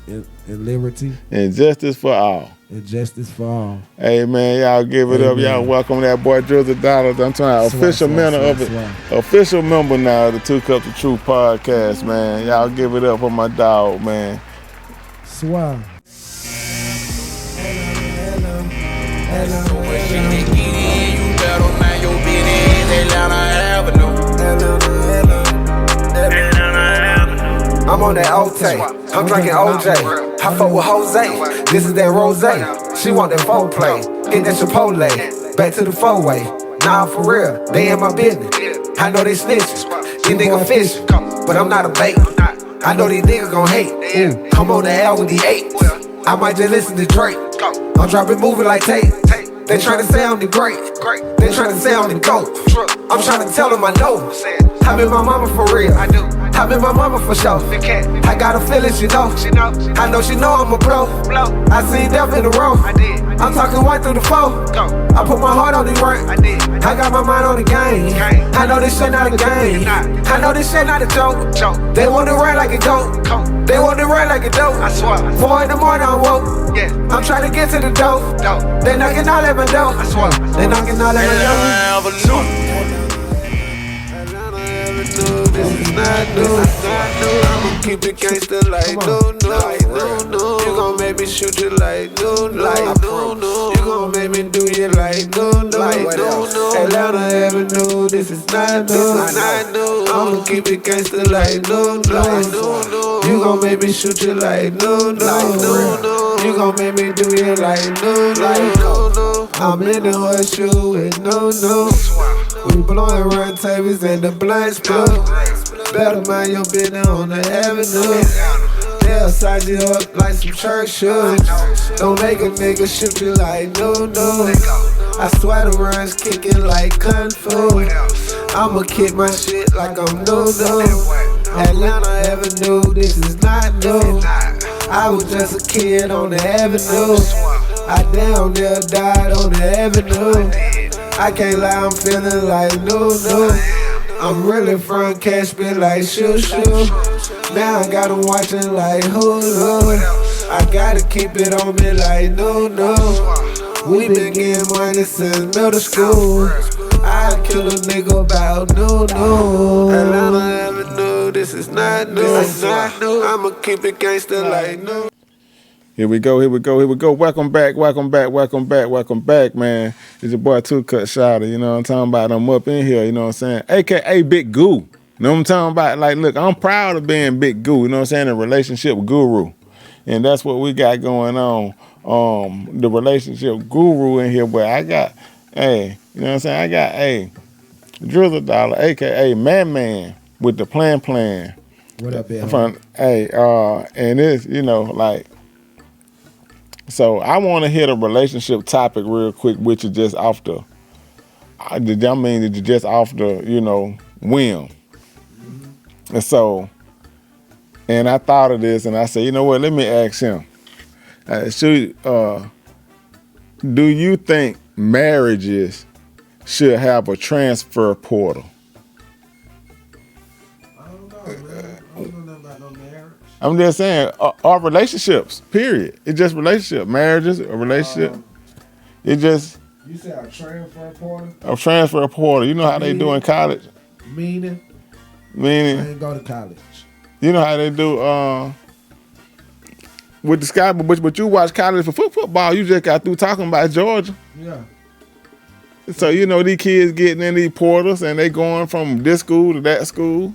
Speaker 2: And liberty.
Speaker 1: And justice for all.
Speaker 2: And justice for all.
Speaker 1: Hey man, y'all give it up. Y'all welcome that boy Drizzle Dollar. I'm talking official member of it. Official member now of the 2 Cups of Truth podcast, man. Y'all give it up for my dog, man.
Speaker 2: Swell.
Speaker 3: I'm on that OT, I'm drinking OJ. I fuck with Jose, this is that Rose. She want that foreplay, get that Chipotle. Back to the 4-way, nah for real, they in my business. I know they snitches, these niggas fishing, but I'm not a bait. I know these niggas gon' hate. I'm on the L with the 8. I might just listen to Drake. I'm dropping moving like tape. They tryna say I'm the great. They tryna say I'm the GOAT. I'm tryna tell them I know. I been my mama for real. I been my mama for sure. I got a feeling she know. I know she know I'm a blow. I seen death in the road. I'm talking white through the phone. I put my heart on the work. I got my mind on the game. I know this shit not a game. I know this shit not a joke. They want to ride like a goat. They want to ride like a dope. 4 in the morning I'm woke. I'm trying to get to the dope. They knocking all at my door. They knocking all at my door. This is not new. I'ma keep it gangsta like no. You gon' make me shoot you like no. You gon' make me do you like no. Atlanta Avenue, this is not new. I'ma keep it gangsta like no. You gon' make me shoot you like no. You gon' make me do you like no. I'm in the horseshoe with no. We blowing run tables and the blinds blow. Better mind your business on the avenue. They'll size you up like some church shoes. Don't make a nigga shoot you like no. I swear the runs kicking like kung fu. I'ma kick my shit like I'm no. Atlanta Avenue, this is not new. I was just a kid on the avenue. I down there died on the avenue. I can't lie, I'm feeling like no. I'm really front cash, been like shoo. Now I got 'em watching like Hulu. I gotta keep it on me like no. We been getting money since middle school. I kill a nigga about no. Atlanta Avenue, this is not new. I'ma keep it gangsta like no.
Speaker 1: Here we go. Welcome back, man. It's your boy Two Cut Shouter, you know what I'm talking about? I'm up in here, you know what I'm saying? AKA Big Goo. You know what I'm talking about? Like, look, I'm proud of being Big Goo, you know what I'm saying? A relationship guru. And that's what we got going on. The relationship guru in here, but I got, you know what I'm saying? I got Drizzle Dollar, AKA ManMan with the plan.
Speaker 2: What up, man?
Speaker 1: And it's, you know, like, so I want to hit a relationship topic real quick, which is just off the, you know, whim. And so, and I thought of this and I said, you know what, let me ask him. Do you think marriages should have a transfer portal?
Speaker 2: I don't know, man. I don't know nothing about no marriage.
Speaker 1: I'm just saying, our relationships, period. It's just relationship. Marriages, a relationship. It just.
Speaker 2: You said a transfer portal?
Speaker 1: A transfer portal. You know how they do in college?
Speaker 2: Meaning? I ain't go to college.
Speaker 1: You know how they do with the sky, but you watch college for football. You just got through talking about Georgia.
Speaker 2: Yeah.
Speaker 1: So, you know, these kids getting in these portals and they going from this school to that school.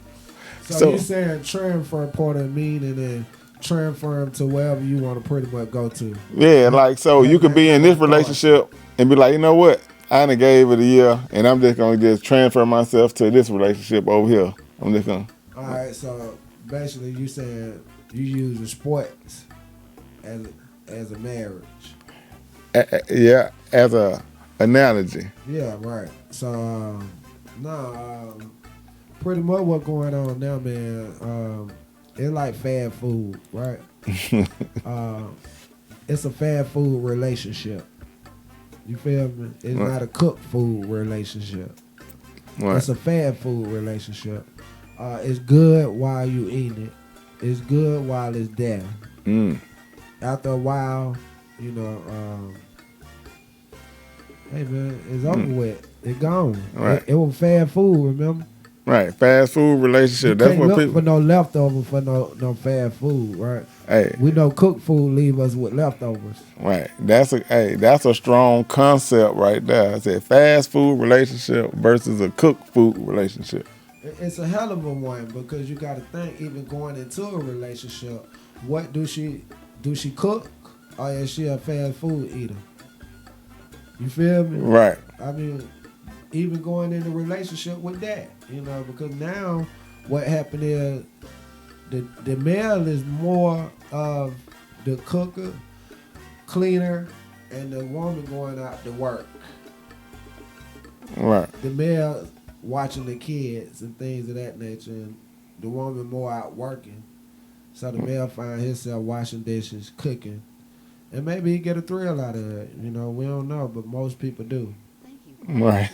Speaker 2: So you saying transfer portal meaning then transfer them to wherever you want to pretty much go to.
Speaker 1: Yeah, like, so you could be in this relationship and be like, you know what? I done gave it a year and I'm just going to just transfer myself to this relationship over here. I'm just going to.
Speaker 2: All right, so basically you saying you use the sports as a marriage.
Speaker 1: Yeah, as a analogy.
Speaker 2: Yeah, right. So, pretty much what's going on now, man, it's like fast food, right? It's a fast food relationship. You feel me? It's not a cooked food relationship.
Speaker 1: Right.
Speaker 2: It's a fast food relationship. It's good while you eating it. It's good while it's there. After a while, you know, hey man, it's over with. It's gone.
Speaker 1: Right.
Speaker 2: It was fast food, remember?
Speaker 1: Right, fast food relationship.
Speaker 2: You
Speaker 1: That's
Speaker 2: can't
Speaker 1: what
Speaker 2: look
Speaker 1: people.
Speaker 2: for no leftover for no fast food, right?
Speaker 1: Hey,
Speaker 2: we know cooked food leave us with leftovers.
Speaker 1: Right, that's a strong concept right there. I said fast food relationship versus a cooked food relationship.
Speaker 2: It's a hell of a one because you got to think, even going into a relationship, what do she cook or is she a fast food eater? You feel me?
Speaker 1: Right.
Speaker 2: I mean, even going in a relationship with that, you know, because now what happened is the male is more of the cooker, cleaner, and the woman going out to work.
Speaker 1: Right.
Speaker 2: The male watching the kids and things of that nature, and the woman more out working. So the male find himself washing dishes, cooking, and maybe he get a thrill out of it. You know, we don't know, but most people do.
Speaker 1: Right.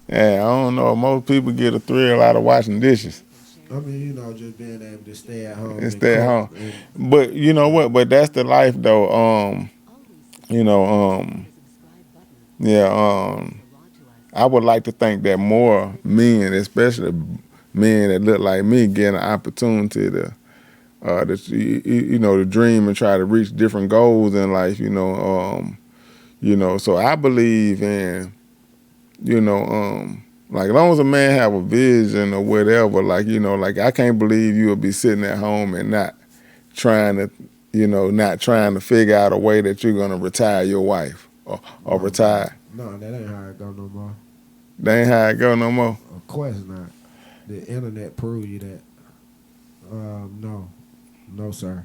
Speaker 1: Yeah, I don't know. Most people get a thrill out of washing dishes.
Speaker 2: I mean, you know, just being able to stay at home.
Speaker 1: And stay at home.
Speaker 2: And,
Speaker 1: But you know what? But that's the life though. You know, yeah, I would like to think that more men, especially men that look like me, get an opportunity to you know, to dream and try to reach different goals in life, you know, so I believe in, you know, like as long as a man have a vision or whatever, like, you know, like I can't believe you will be sitting at home and not trying to, you know, not trying to figure out a way that you're going to retire your wife or retire.
Speaker 2: No, that ain't how it go no more.
Speaker 1: That ain't how it go no more.
Speaker 2: Of course not. The internet prove you that. No, sir.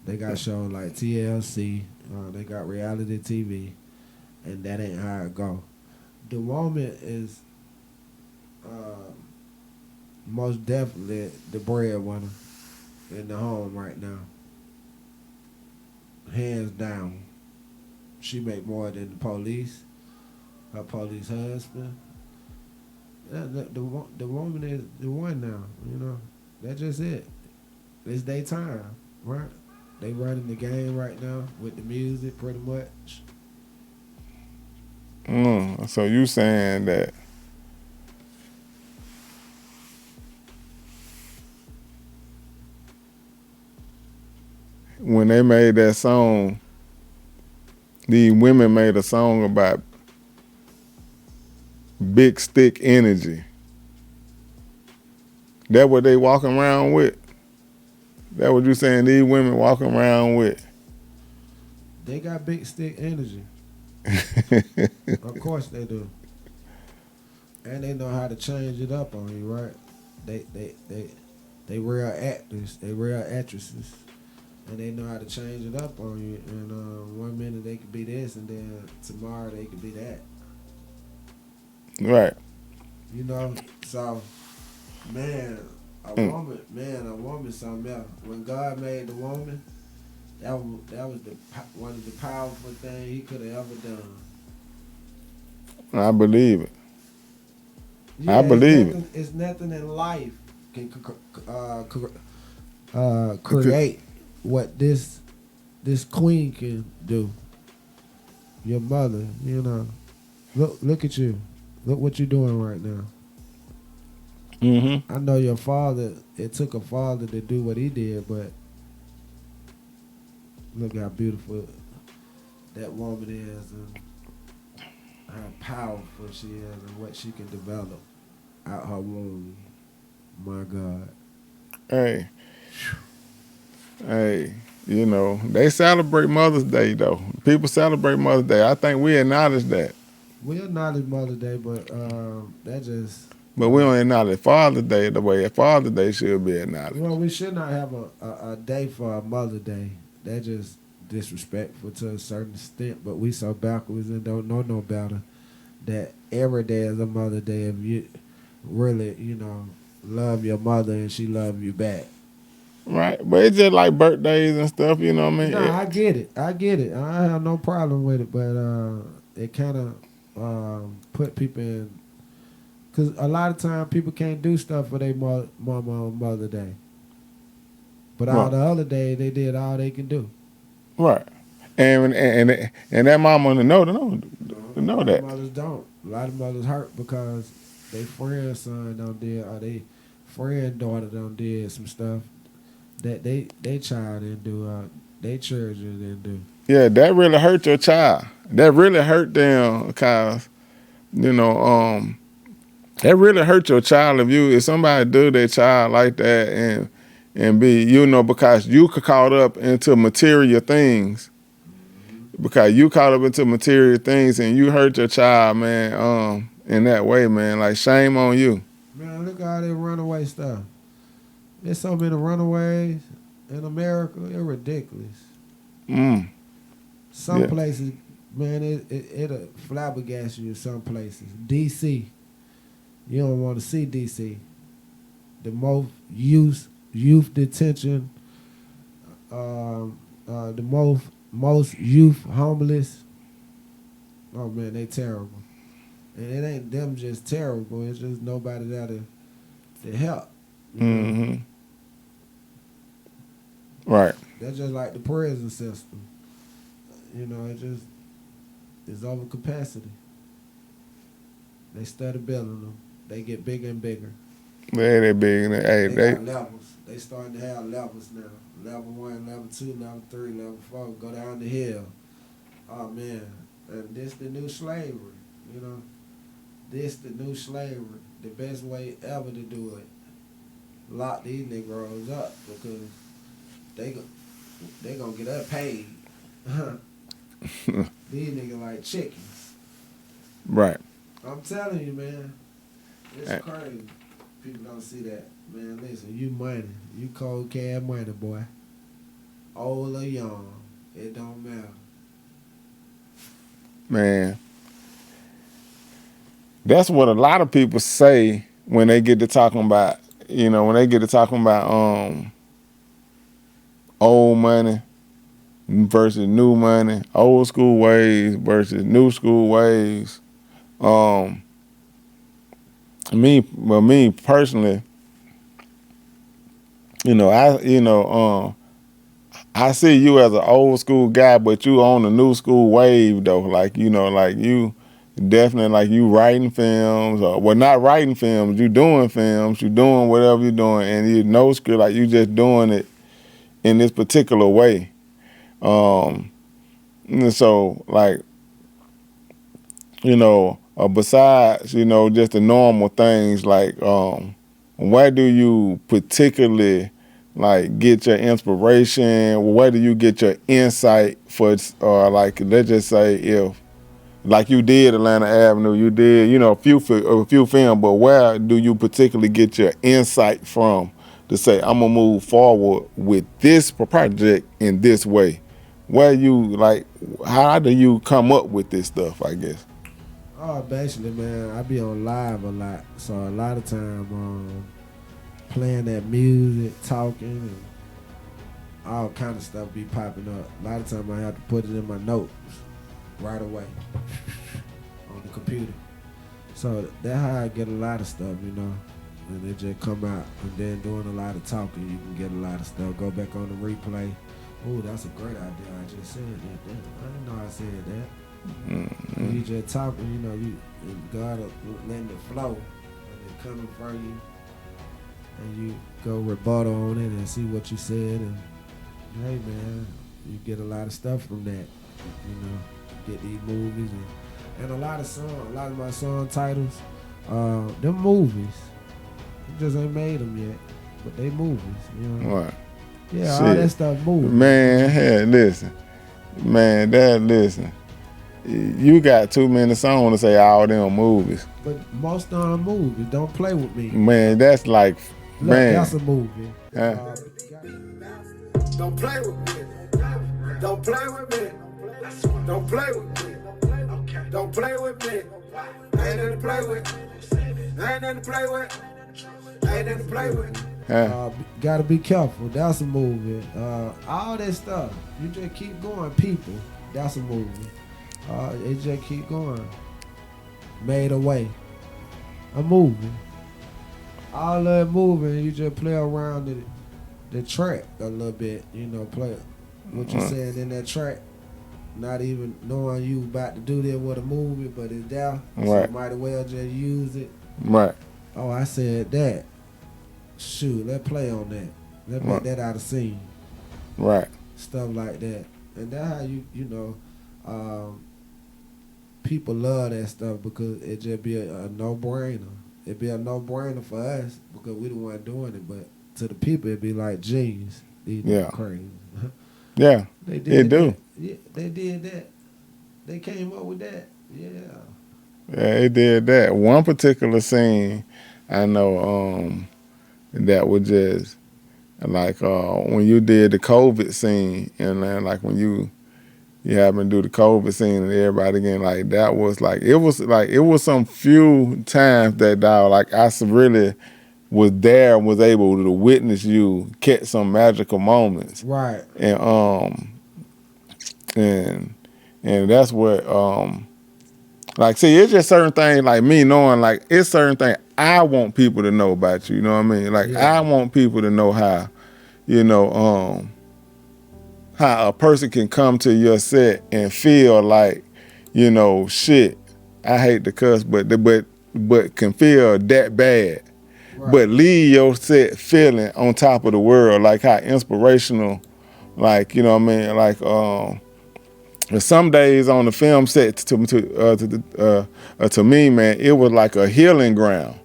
Speaker 2: They got shows like TLC. They got reality TV, and that ain't how it go. The woman is most definitely the breadwinner in the home right now. Hands down. She make more than the police, her police husband. The woman is the one now, you know. That's just it. It's their time, right? They running the game right now with the music pretty much.
Speaker 1: So you saying that when they made that song, these women made a song about big stick energy. That what they walking around with? That what you saying these women walking around with?
Speaker 2: They got big stick energy. Of course they do. And they know how to change it up on you, right? They real actors, they real actresses. And they know how to change it up on you. And one minute they could be this, and then tomorrow they could be that.
Speaker 1: Right.
Speaker 2: You know, so a woman something else. When God made the woman, that was one of the powerful things He could have ever done.
Speaker 1: I believe it.
Speaker 2: Yeah,
Speaker 1: I believe it.
Speaker 2: It's nothing in life can create what this queen can do. Your mother, you know. Look at you. Look what you're doing right now.
Speaker 1: Mm-hmm.
Speaker 2: I know your father, it took a father to do what he did, but look how beautiful that woman is and how powerful she is and what she can develop out her womb. My God.
Speaker 1: Hey, you know, they celebrate Mother's Day, though. People celebrate Mother's Day. I think we acknowledge that.
Speaker 2: We acknowledge Mother's Day, but that just...
Speaker 1: But we don't acknowledge Father's Day the way Father's Day should be acknowledged.
Speaker 2: Well, we should not have a day for a Mother's Day. That just disrespectful to a certain extent, but we so backwards and don't know no better that every day is a Mother's Day if you really, you know, love your mother and she love you back.
Speaker 1: Right, but it's just like birthdays and stuff, you know what I mean?
Speaker 2: No, I get it. I have no problem with it, but it kind of put people in, because a lot of times people can't do stuff for their mama on Mother's Day. But all the other days, they did all they can do.
Speaker 1: Right. And that mama know that.
Speaker 2: Mothers don't. A lot of mothers hurt because they friend son done did, or they friend daughter done did some stuff that they child didn't do, they children didn't do.
Speaker 1: Yeah, that really hurt your child. That really hurt them because, you know, that really hurt your child if somebody do their child like that and be, you know, because you caught up into material things. Because you caught up into material things and you hurt your child, man, in that way, man. Like, shame on you.
Speaker 2: Man, look at all that runaway stuff. There's so many runaways in America. It's ridiculous. Some
Speaker 1: Yeah.
Speaker 2: places, man, it'll flabbergast you in some places. D.C., you don't want to see D.C. The most youth detention, the most youth homeless. Oh, man, they terrible. And it ain't them just terrible. It's just nobody there to help. You know?
Speaker 1: Mm-hmm. Right.
Speaker 2: That's just like the prison system. You know, it's over capacity. They study building them. They get bigger and bigger.
Speaker 1: They big. Hey,
Speaker 2: They got levels. They starting to have levels now. Level 1, level 2, level 3, level 4. Go down the hill. Oh man, and this the new slavery. You know, this the new slavery. The best way ever to do it. Lock these Negroes up because they gonna get up paid. These niggas like chickens.
Speaker 1: Right.
Speaker 2: I'm telling you, man. It's crazy. People don't see that. Man, listen, you money. You cold cash money, boy. Old or young. It don't matter.
Speaker 1: Man. That's what a lot of people say when they get to talking about, old money versus new money, old school ways versus new school ways. Me personally, I see you as an old school guy, but you on the new school wave though. Like you definitely like you writing films, or well, not writing films. You doing films. You doing whatever you're doing, and you know script like you just doing it in this particular way. And so like, besides just the normal things like, where do you particularly like get your inspiration? Where do you get your insight for? Like let's just say if like you did Atlanta Avenue, you did a few films, but where do you particularly get your insight from to say I'm gonna move forward with this project in this way? Where you like, how do you come up with this stuff? I guess.
Speaker 2: Oh, basically, man, I be on live a lot, so a lot of time playing that music, talking, and all kind of stuff be popping up. A lot of time I have to put it in my notes right away on the computer. So that's how I get a lot of stuff, and it just come out. And then doing a lot of talking, you can get a lot of stuff. Go back on the replay. Oh, that's a great idea. I just said that. I didn't know I said that. And you just talking, you God letting it flow, and it coming from you, and you go rebuttal on it and see what you said, and hey man, you get a lot of stuff from that, get these movies and a lot of my song titles, them movies, you just ain't made them yet, but they movies,
Speaker 1: Right.
Speaker 2: Yeah,
Speaker 1: Shit.
Speaker 2: all that stuff movies.
Speaker 1: Man, hey, listen. Man, listen. You got too many songs to say all them movies.
Speaker 2: But most of them movies, Don't Play With Me.
Speaker 1: Man, that's like,
Speaker 2: Look,
Speaker 1: man.
Speaker 2: that's a movie.
Speaker 3: Don't play with me. Don't play with me. Don't play with me. Don't play with me. Ain't nothing to play with. Ain't nothing to play with. Ain't nothing to play with.
Speaker 2: Gotta be careful. That's a movie. All that stuff. You just keep going, people. That's a movie. It just keep going. Made Away. A movie. All that moving, you just play around the track a little bit. Play what you saying in that track. Not even knowing you about to do that with a movie, but it's there.
Speaker 1: Right.
Speaker 2: So you might as well just use it.
Speaker 1: Right.
Speaker 2: Oh, I said that. Shoot, let's play on that. Let's make that out of scene.
Speaker 1: Right.
Speaker 2: Stuff like that. And that's how people love that stuff because it just be a no-brainer. It'd be a no-brainer for us because we the one doing it, but to the people it'd be like, geez, these niggas crazy.
Speaker 1: Yeah,
Speaker 2: They did
Speaker 1: do.
Speaker 2: That. Yeah, they did that. They came up with that. Yeah.
Speaker 1: Yeah, it did that. One particular scene I know that was just like when you did the COVID scene, and then like when you happened to do the COVID scene and everybody getting like that was like it was some few times that dog like I really was there and was able to witness you catch some magical moments.
Speaker 2: Right.
Speaker 1: And that's what like see it's just certain things like me knowing like it's certain things I want people to know about you. You know what I mean? Like I want people to know how, you know, how a person can come to your set and feel like, you know, shit. I hate to cuss, but can feel that bad, right. But leave your set feeling on top of the world, like how inspirational, like you know what I mean, like some days on the film set to me, man, it was like a healing ground.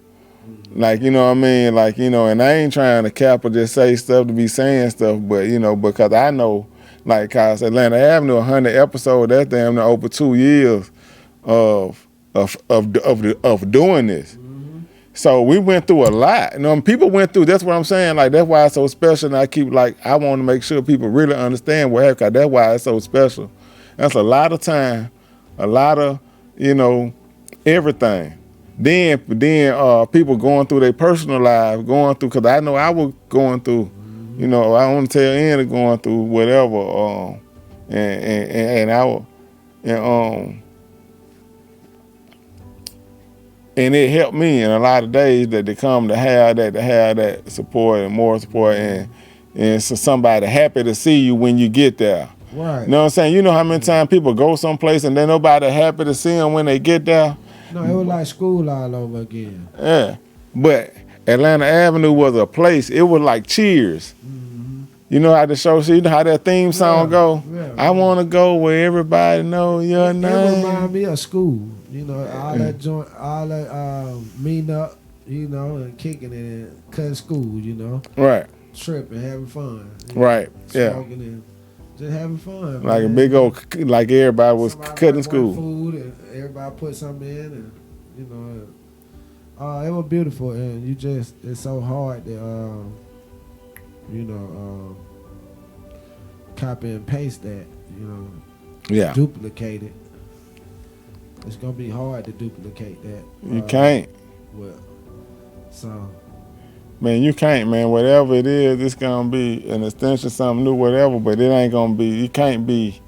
Speaker 1: Like, you know what I mean? Like, you know, and I ain't trying to cap or just say stuff to be saying stuff, but, you know, because I know, like, cause Atlanta Avenue, 100 episodes, that's damn near over 2 years of doing this. Mm-hmm. So we went through a lot. You know, people went through, that's what I'm saying. Like, that's why it's so special. And I keep, like, I want to make sure people really understand what happened, cause that's why it's so special. That's a lot of time, a lot of, you know, everything. Then people going through their personal lives, going through, because I know I was going through, you know, I want to tell Ann of going through whatever, and it helped me in a lot of days that they come to have that support and more support, and so somebody happy to see you when you get there.
Speaker 2: Right.
Speaker 1: You know what I'm saying? You know how many times people go someplace and then nobody happy to see them when they get there?
Speaker 2: No, it was like school all over again.
Speaker 1: Yeah, but Atlanta Avenue was a place. It was like Cheers. Mm-hmm. You know how the show, you know how that theme song go? Yeah. I want to go where everybody know your name.
Speaker 2: It remind me of school. You know, all that joint, all that meeting up, you know, and kicking it and cutting school, you know.
Speaker 1: Right.
Speaker 2: Tripping, having fun.
Speaker 1: Right, yeah.
Speaker 2: Smoking and just having fun.
Speaker 1: Like
Speaker 2: man.
Speaker 1: a big old, like everybody was cutting school.
Speaker 2: Food and everybody put something in, and you know, it was beautiful. And it's so hard to, you know, copy and paste that, you know, duplicate it. It's gonna be hard to duplicate that.
Speaker 1: You can't.
Speaker 2: Well, so.
Speaker 1: Man, you can't, man. Whatever it is, it's gonna be an extension, something new, whatever. But it ain't gonna be. You can't be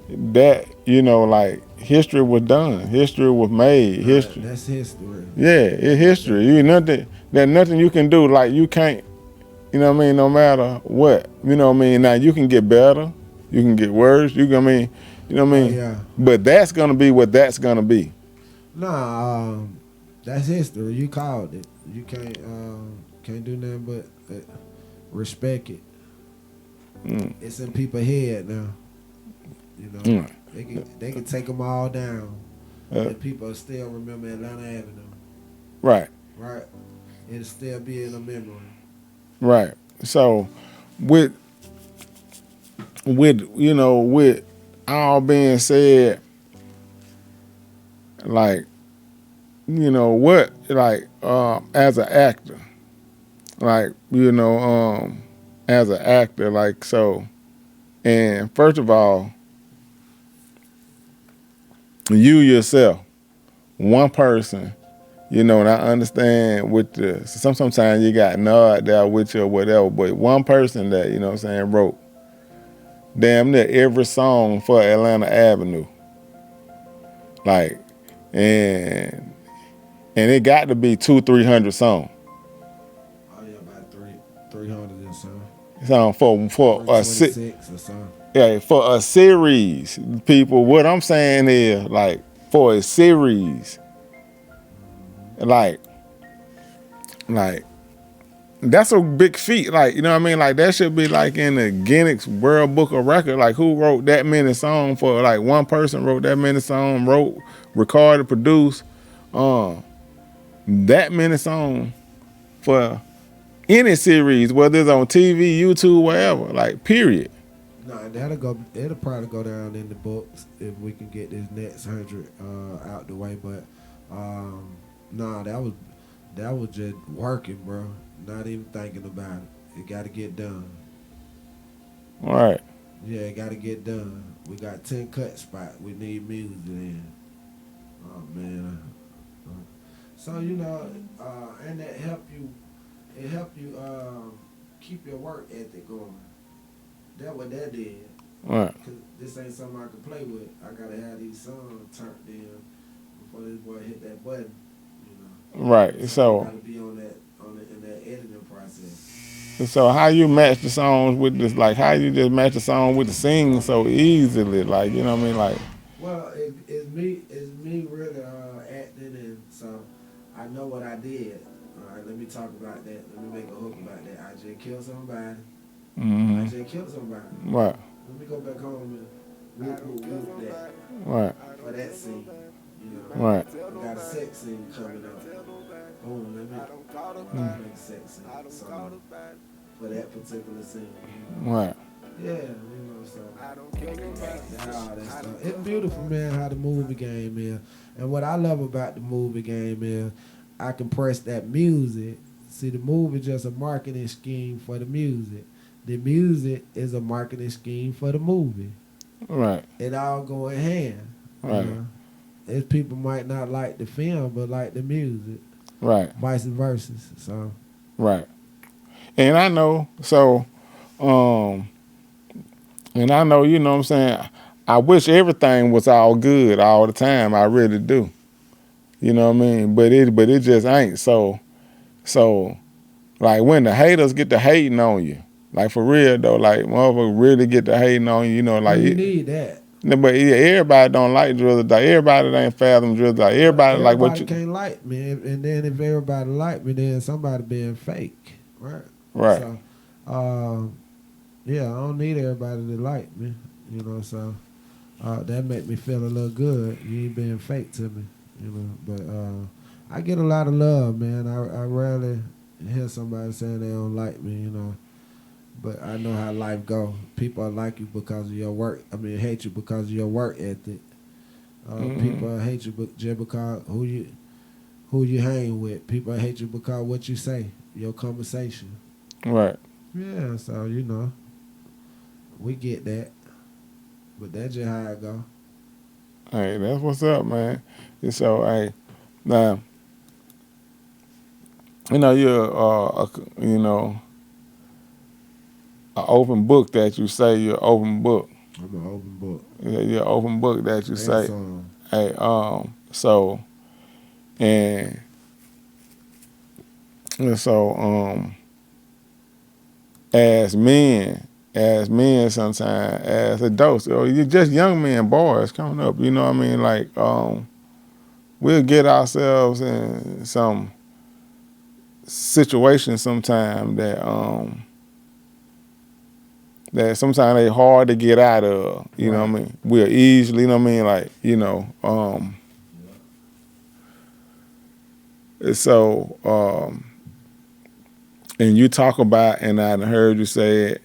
Speaker 1: that. You know, like history was done. History was made. History.
Speaker 2: That's history.
Speaker 1: Yeah, it's history. You nothing. There's nothing you can do. Like you can't. You know what I mean? No matter what. You know what I mean? Now you can get better. You can get worse. You know what I mean? You know what I mean?
Speaker 2: Yeah.
Speaker 1: But that's gonna be what that's gonna be.
Speaker 2: Nah, that's history. You called it. You can't do nothing but respect it. It's in people's head now. You know, they can take them all down, and people still remember Atlanta Avenue.
Speaker 1: Right.
Speaker 2: Right. It'll still be in a memory.
Speaker 1: Right. So, with you know, with all being said, like, you know, what, like, as an actor. Like, you know, as an actor, like, so, and first of all, you yourself, one person, you know, and I understand with sometimes you got nod there with you or whatever, but one person that, you know what I'm saying, wrote damn near every song for Atlanta Avenue. Like, and it got to be 200-300 songs.
Speaker 2: 300 and some.
Speaker 1: For a
Speaker 2: for
Speaker 1: a series, people. What I'm saying is, like, for a series, like that's a big feat. Like, you know what I mean? Like that should be like in the Guinness World Book of Records. Like, who wrote that many songs for? Like, one person wrote that many songs, wrote, recorded, produced, that many songs for any series, whether it's on TV, YouTube, wherever, like, period.
Speaker 2: No, it'll probably go down in the books if we can get this next 100 out the way. But that was just working, bro. Not even thinking about it. It got to get done.
Speaker 1: Right.
Speaker 2: Yeah, it got to get done. We got 10 cut spots. We need music in. Oh man. So and that help you. It help you keep your work ethic going. That what that did.
Speaker 1: Right.
Speaker 2: Cause this ain't something I can play with. I gotta have these songs turned in before this boy hit that button.
Speaker 1: Right. So
Speaker 2: I gotta be on in that editing process.
Speaker 1: So how you match the songs with this? Like how you just match the song with the singing so easily? Like you know what I mean? Like.
Speaker 2: Well, it's me really acting, and so I know what I did. All right, let me talk about that. Let me make a hook about that. I just killed somebody.
Speaker 1: Mm-hmm.
Speaker 2: I just killed somebody.
Speaker 1: Right.
Speaker 2: Let me go back home and whoop that.
Speaker 1: Right.
Speaker 2: For that scene.
Speaker 1: Right.
Speaker 2: I got a sex scene coming up. Boom, let me make a sex scene song for that particular scene.
Speaker 1: Right.
Speaker 2: Yeah, so all that stuff. It's beautiful, man, how the movie game is. And what I love about the movie game is I can press that music. See, the movie is just a marketing scheme for the music. The music is a marketing scheme for the movie.
Speaker 1: Right.
Speaker 2: It all go in hand.
Speaker 1: Right.
Speaker 2: If people might not like the film, but like the music.
Speaker 1: Right.
Speaker 2: Vice versa. So.
Speaker 1: Right. And I know, so, and I know, you know what I'm saying, I wish everything was all good all the time. I really do. You know what I mean? But it just ain't. So like when the haters get to hating on you, like for real though, like motherfuckers really get to hating on you, like
Speaker 2: you need that.
Speaker 1: But yeah, everybody don't like Drizzle. Like everybody that ain't fathom Drizzle. Like everybody like what you
Speaker 2: can't like me, and then if everybody like me, then somebody being fake, right?
Speaker 1: Right.
Speaker 2: So, yeah, I don't need everybody to like me, So that make me feel a little good. You ain't being fake to me, But I get a lot of love, man. I rarely hear somebody saying they don't like me, But I know how life go. People like you because of your work. I mean, hate you because of your work ethic. People hate you just because who you hang with. People hate you because what you say, your conversation.
Speaker 1: Right.
Speaker 2: Yeah, so we get that. But that's just how it go.
Speaker 1: Hey, that's what's up, man. And so, hey, now, you're, an open book that you say you're an open book.
Speaker 2: I'm an open book.
Speaker 1: Yeah, you're an open book that you say. Hey, so as men sometimes, as adults, or you're just young men, boys coming up, you know what I mean? Like, we'll get ourselves in some situation sometime that sometimes they hard to get out of, you know what I mean? We'll easily, you know what I mean? Like, so, and you talk about, and I heard you say it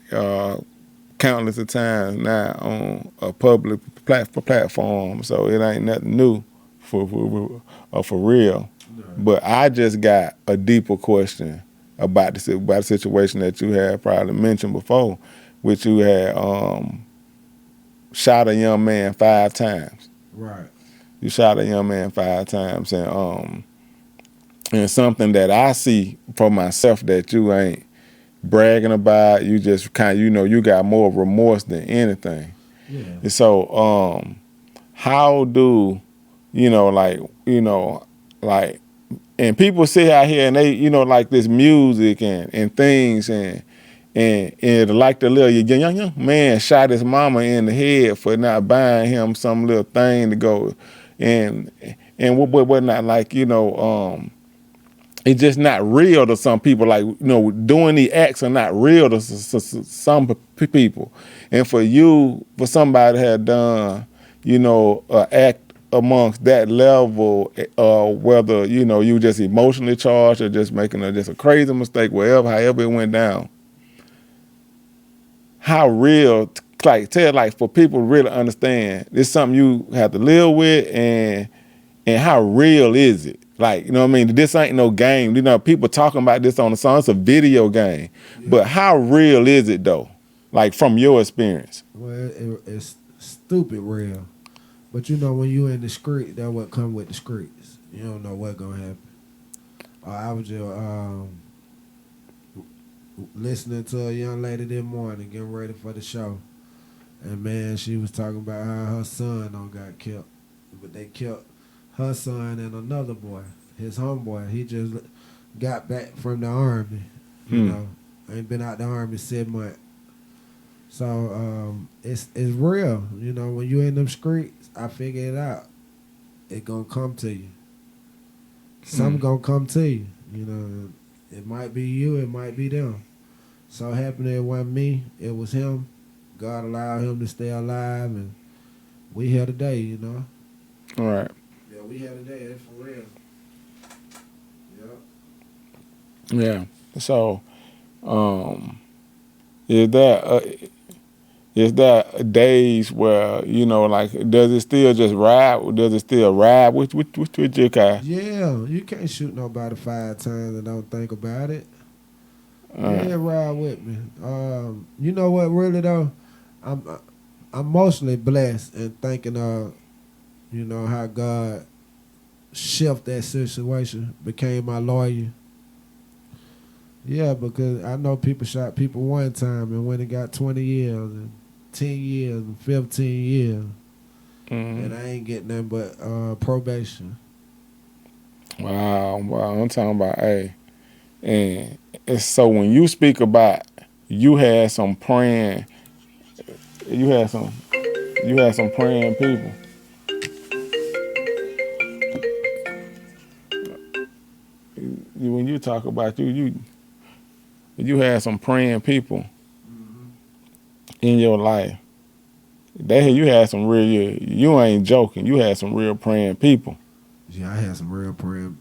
Speaker 1: countless of times now on a public platform, so it ain't nothing new for real. No. But I just got a deeper question about the situation that you had probably mentioned before, which you had shot a young man 5 times.
Speaker 2: Right.
Speaker 1: You shot a young man 5 times, and something that I see for myself that you ain't bragging about. You just kind of, you got more remorse than anything.
Speaker 2: Yeah.
Speaker 1: And so, how do, and people sit out here and they, like this music and things and like the little young man shot his mama in the head for not buying him some little thing to go and what not, like, it's just not real to some people. Like, doing the acts are not real to some people. And for somebody to have done, an act amongst that level, whether, you just emotionally charged or just making just a crazy mistake, however it went down. How real, for people to really understand, it's something you have to live with, and how real is it? Like, you know what I mean? This ain't no game. You know, people talking about this on the song. It's a video game. Yeah. But how real is it, though? Like, from your experience?
Speaker 2: Well, it's stupid real. But, you know, when you in the street, that's what come with the streets. You don't know what's going to happen. I was just listening to a young lady this morning, getting ready for the show. And, man, she was talking about how her son got killed. But they killed her son and another boy, his homeboy. He just got back from the army, you know. Ain't been out the army 7 months. So it's real. You know, when you in them streets, I figure it out. It gonna come to you. Something gonna come to you. You know, it might be you, it might be them. So happened it wasn't me, it was him. God allowed him to stay alive, and we here today, you know.
Speaker 1: All right.
Speaker 2: Yeah, we here today. It's for real.
Speaker 1: Yeah. So, is that days where, you know, like, does it still just ride? Does it still ride with your car?
Speaker 2: Yeah, you can't shoot nobody 5 times and don't think about it. Yeah, ride with me. You know what, really though, I'm mostly blessed and thinking of, you know, how God shift that situation, became my lawyer. Yeah, because I know people shot people one time and when it got 20 years and 10 years and 15 years, and I ain't getting nothing but probation.
Speaker 1: Wow, I'm talking about, hey, and it's so when you speak about you had some praying people. When you talk about you had some praying people in your life. You had some real. You ain't joking. You had some real praying people.
Speaker 2: Yeah, I had some real praying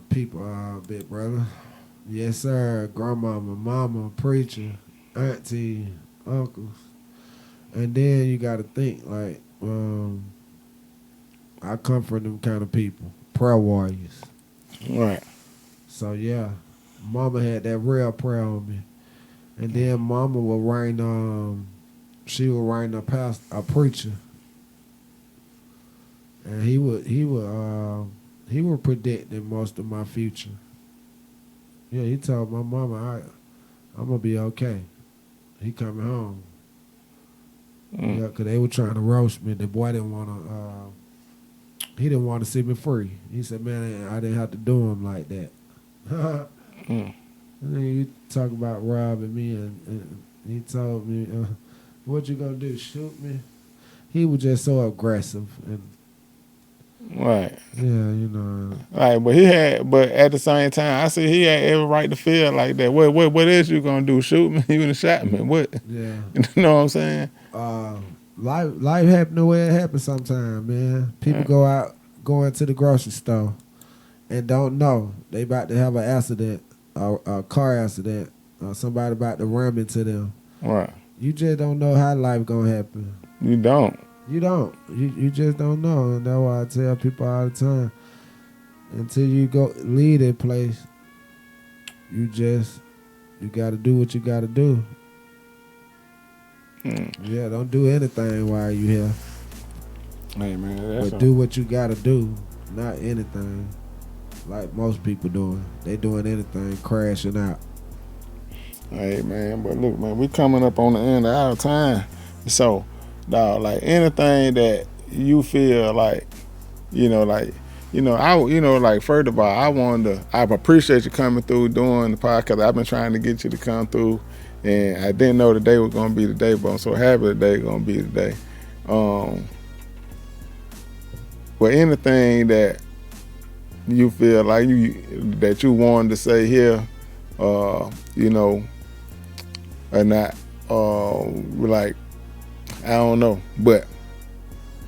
Speaker 2: people, big brother. Yes, sir. Grandmama, mama, preacher, auntie, uncles, and then you got to think like I come from them kind of people, prayer warriors.
Speaker 1: Right.
Speaker 2: So yeah, mama had that real prayer on me, and then mama was writing. She was writing a preacher, and he would predicting most of my future. Yeah, he told my mama, I'm gonna be okay. He coming home. Yeah, cause they were trying to roast me. The boy didn't wanna. He didn't want to see me free. He said, "Man, I didn't have to do him like that." And then you talk about robbing me, and he told me, "What you gonna do? Shoot me?" He was just so aggressive, and
Speaker 1: right.
Speaker 2: Yeah, you know.
Speaker 1: Right, but at the same time, I see he had every right to feel like that. What else you gonna do? Shoot me? You would have shot me. What?
Speaker 2: Yeah.
Speaker 1: You know what I'm saying?
Speaker 2: Life happen the way it happens sometimes, man. People go into the grocery store and don't know they about to have an accident, a car accident, or somebody about to ram into them.
Speaker 1: Right.
Speaker 2: You just don't know how life gonna happen.
Speaker 1: You don't.
Speaker 2: You don't. You just don't know, and that's why I tell people all the time. Until you go leave that place, you got to do what you got to do. Yeah, don't do anything while you here.
Speaker 1: Hey man,
Speaker 2: but do what you got to do, not anything. Like most people doing, they doing anything, crashing out.
Speaker 1: Hey man, but look man, we coming up on the end of our time, so. Dog, like anything that you feel like, like first of all, I appreciate you coming through doing the podcast. I've been trying to get you to come through, and I didn't know today was gonna be the day, but I'm so happy today gonna be the day. But anything that you feel like that you wanted to say here, or not, like. I don't know, but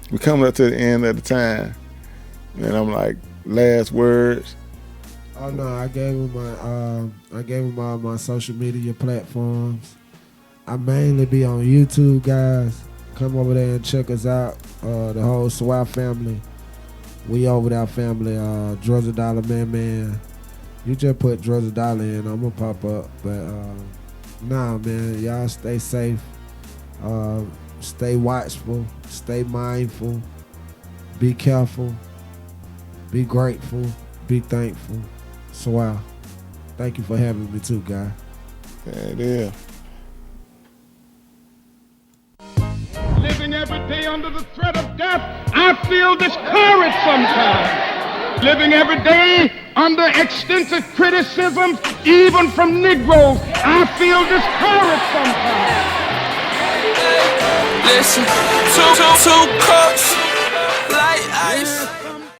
Speaker 1: we're coming up to the end of the time, and I'm like, last words.
Speaker 2: Oh no, I gave him all my social media platforms. I mainly be on YouTube, guys. Come over there and check us out. The whole SWAT family. We over there, family. Drizzle Dollar ManMan. You just put Drizzle Dollar in, I'm gonna pop up. But nah, man, y'all stay safe. Stay watchful. Stay mindful. Be careful. Be grateful. Be thankful. Swear. Thank you for having me too, guy.
Speaker 1: Yeah, it is.
Speaker 5: Living every day under the threat of death, I feel discouraged sometimes. Living every day under extensive criticism, even from Negroes, I feel discouraged sometimes.
Speaker 3: Listen, two cups, like ice.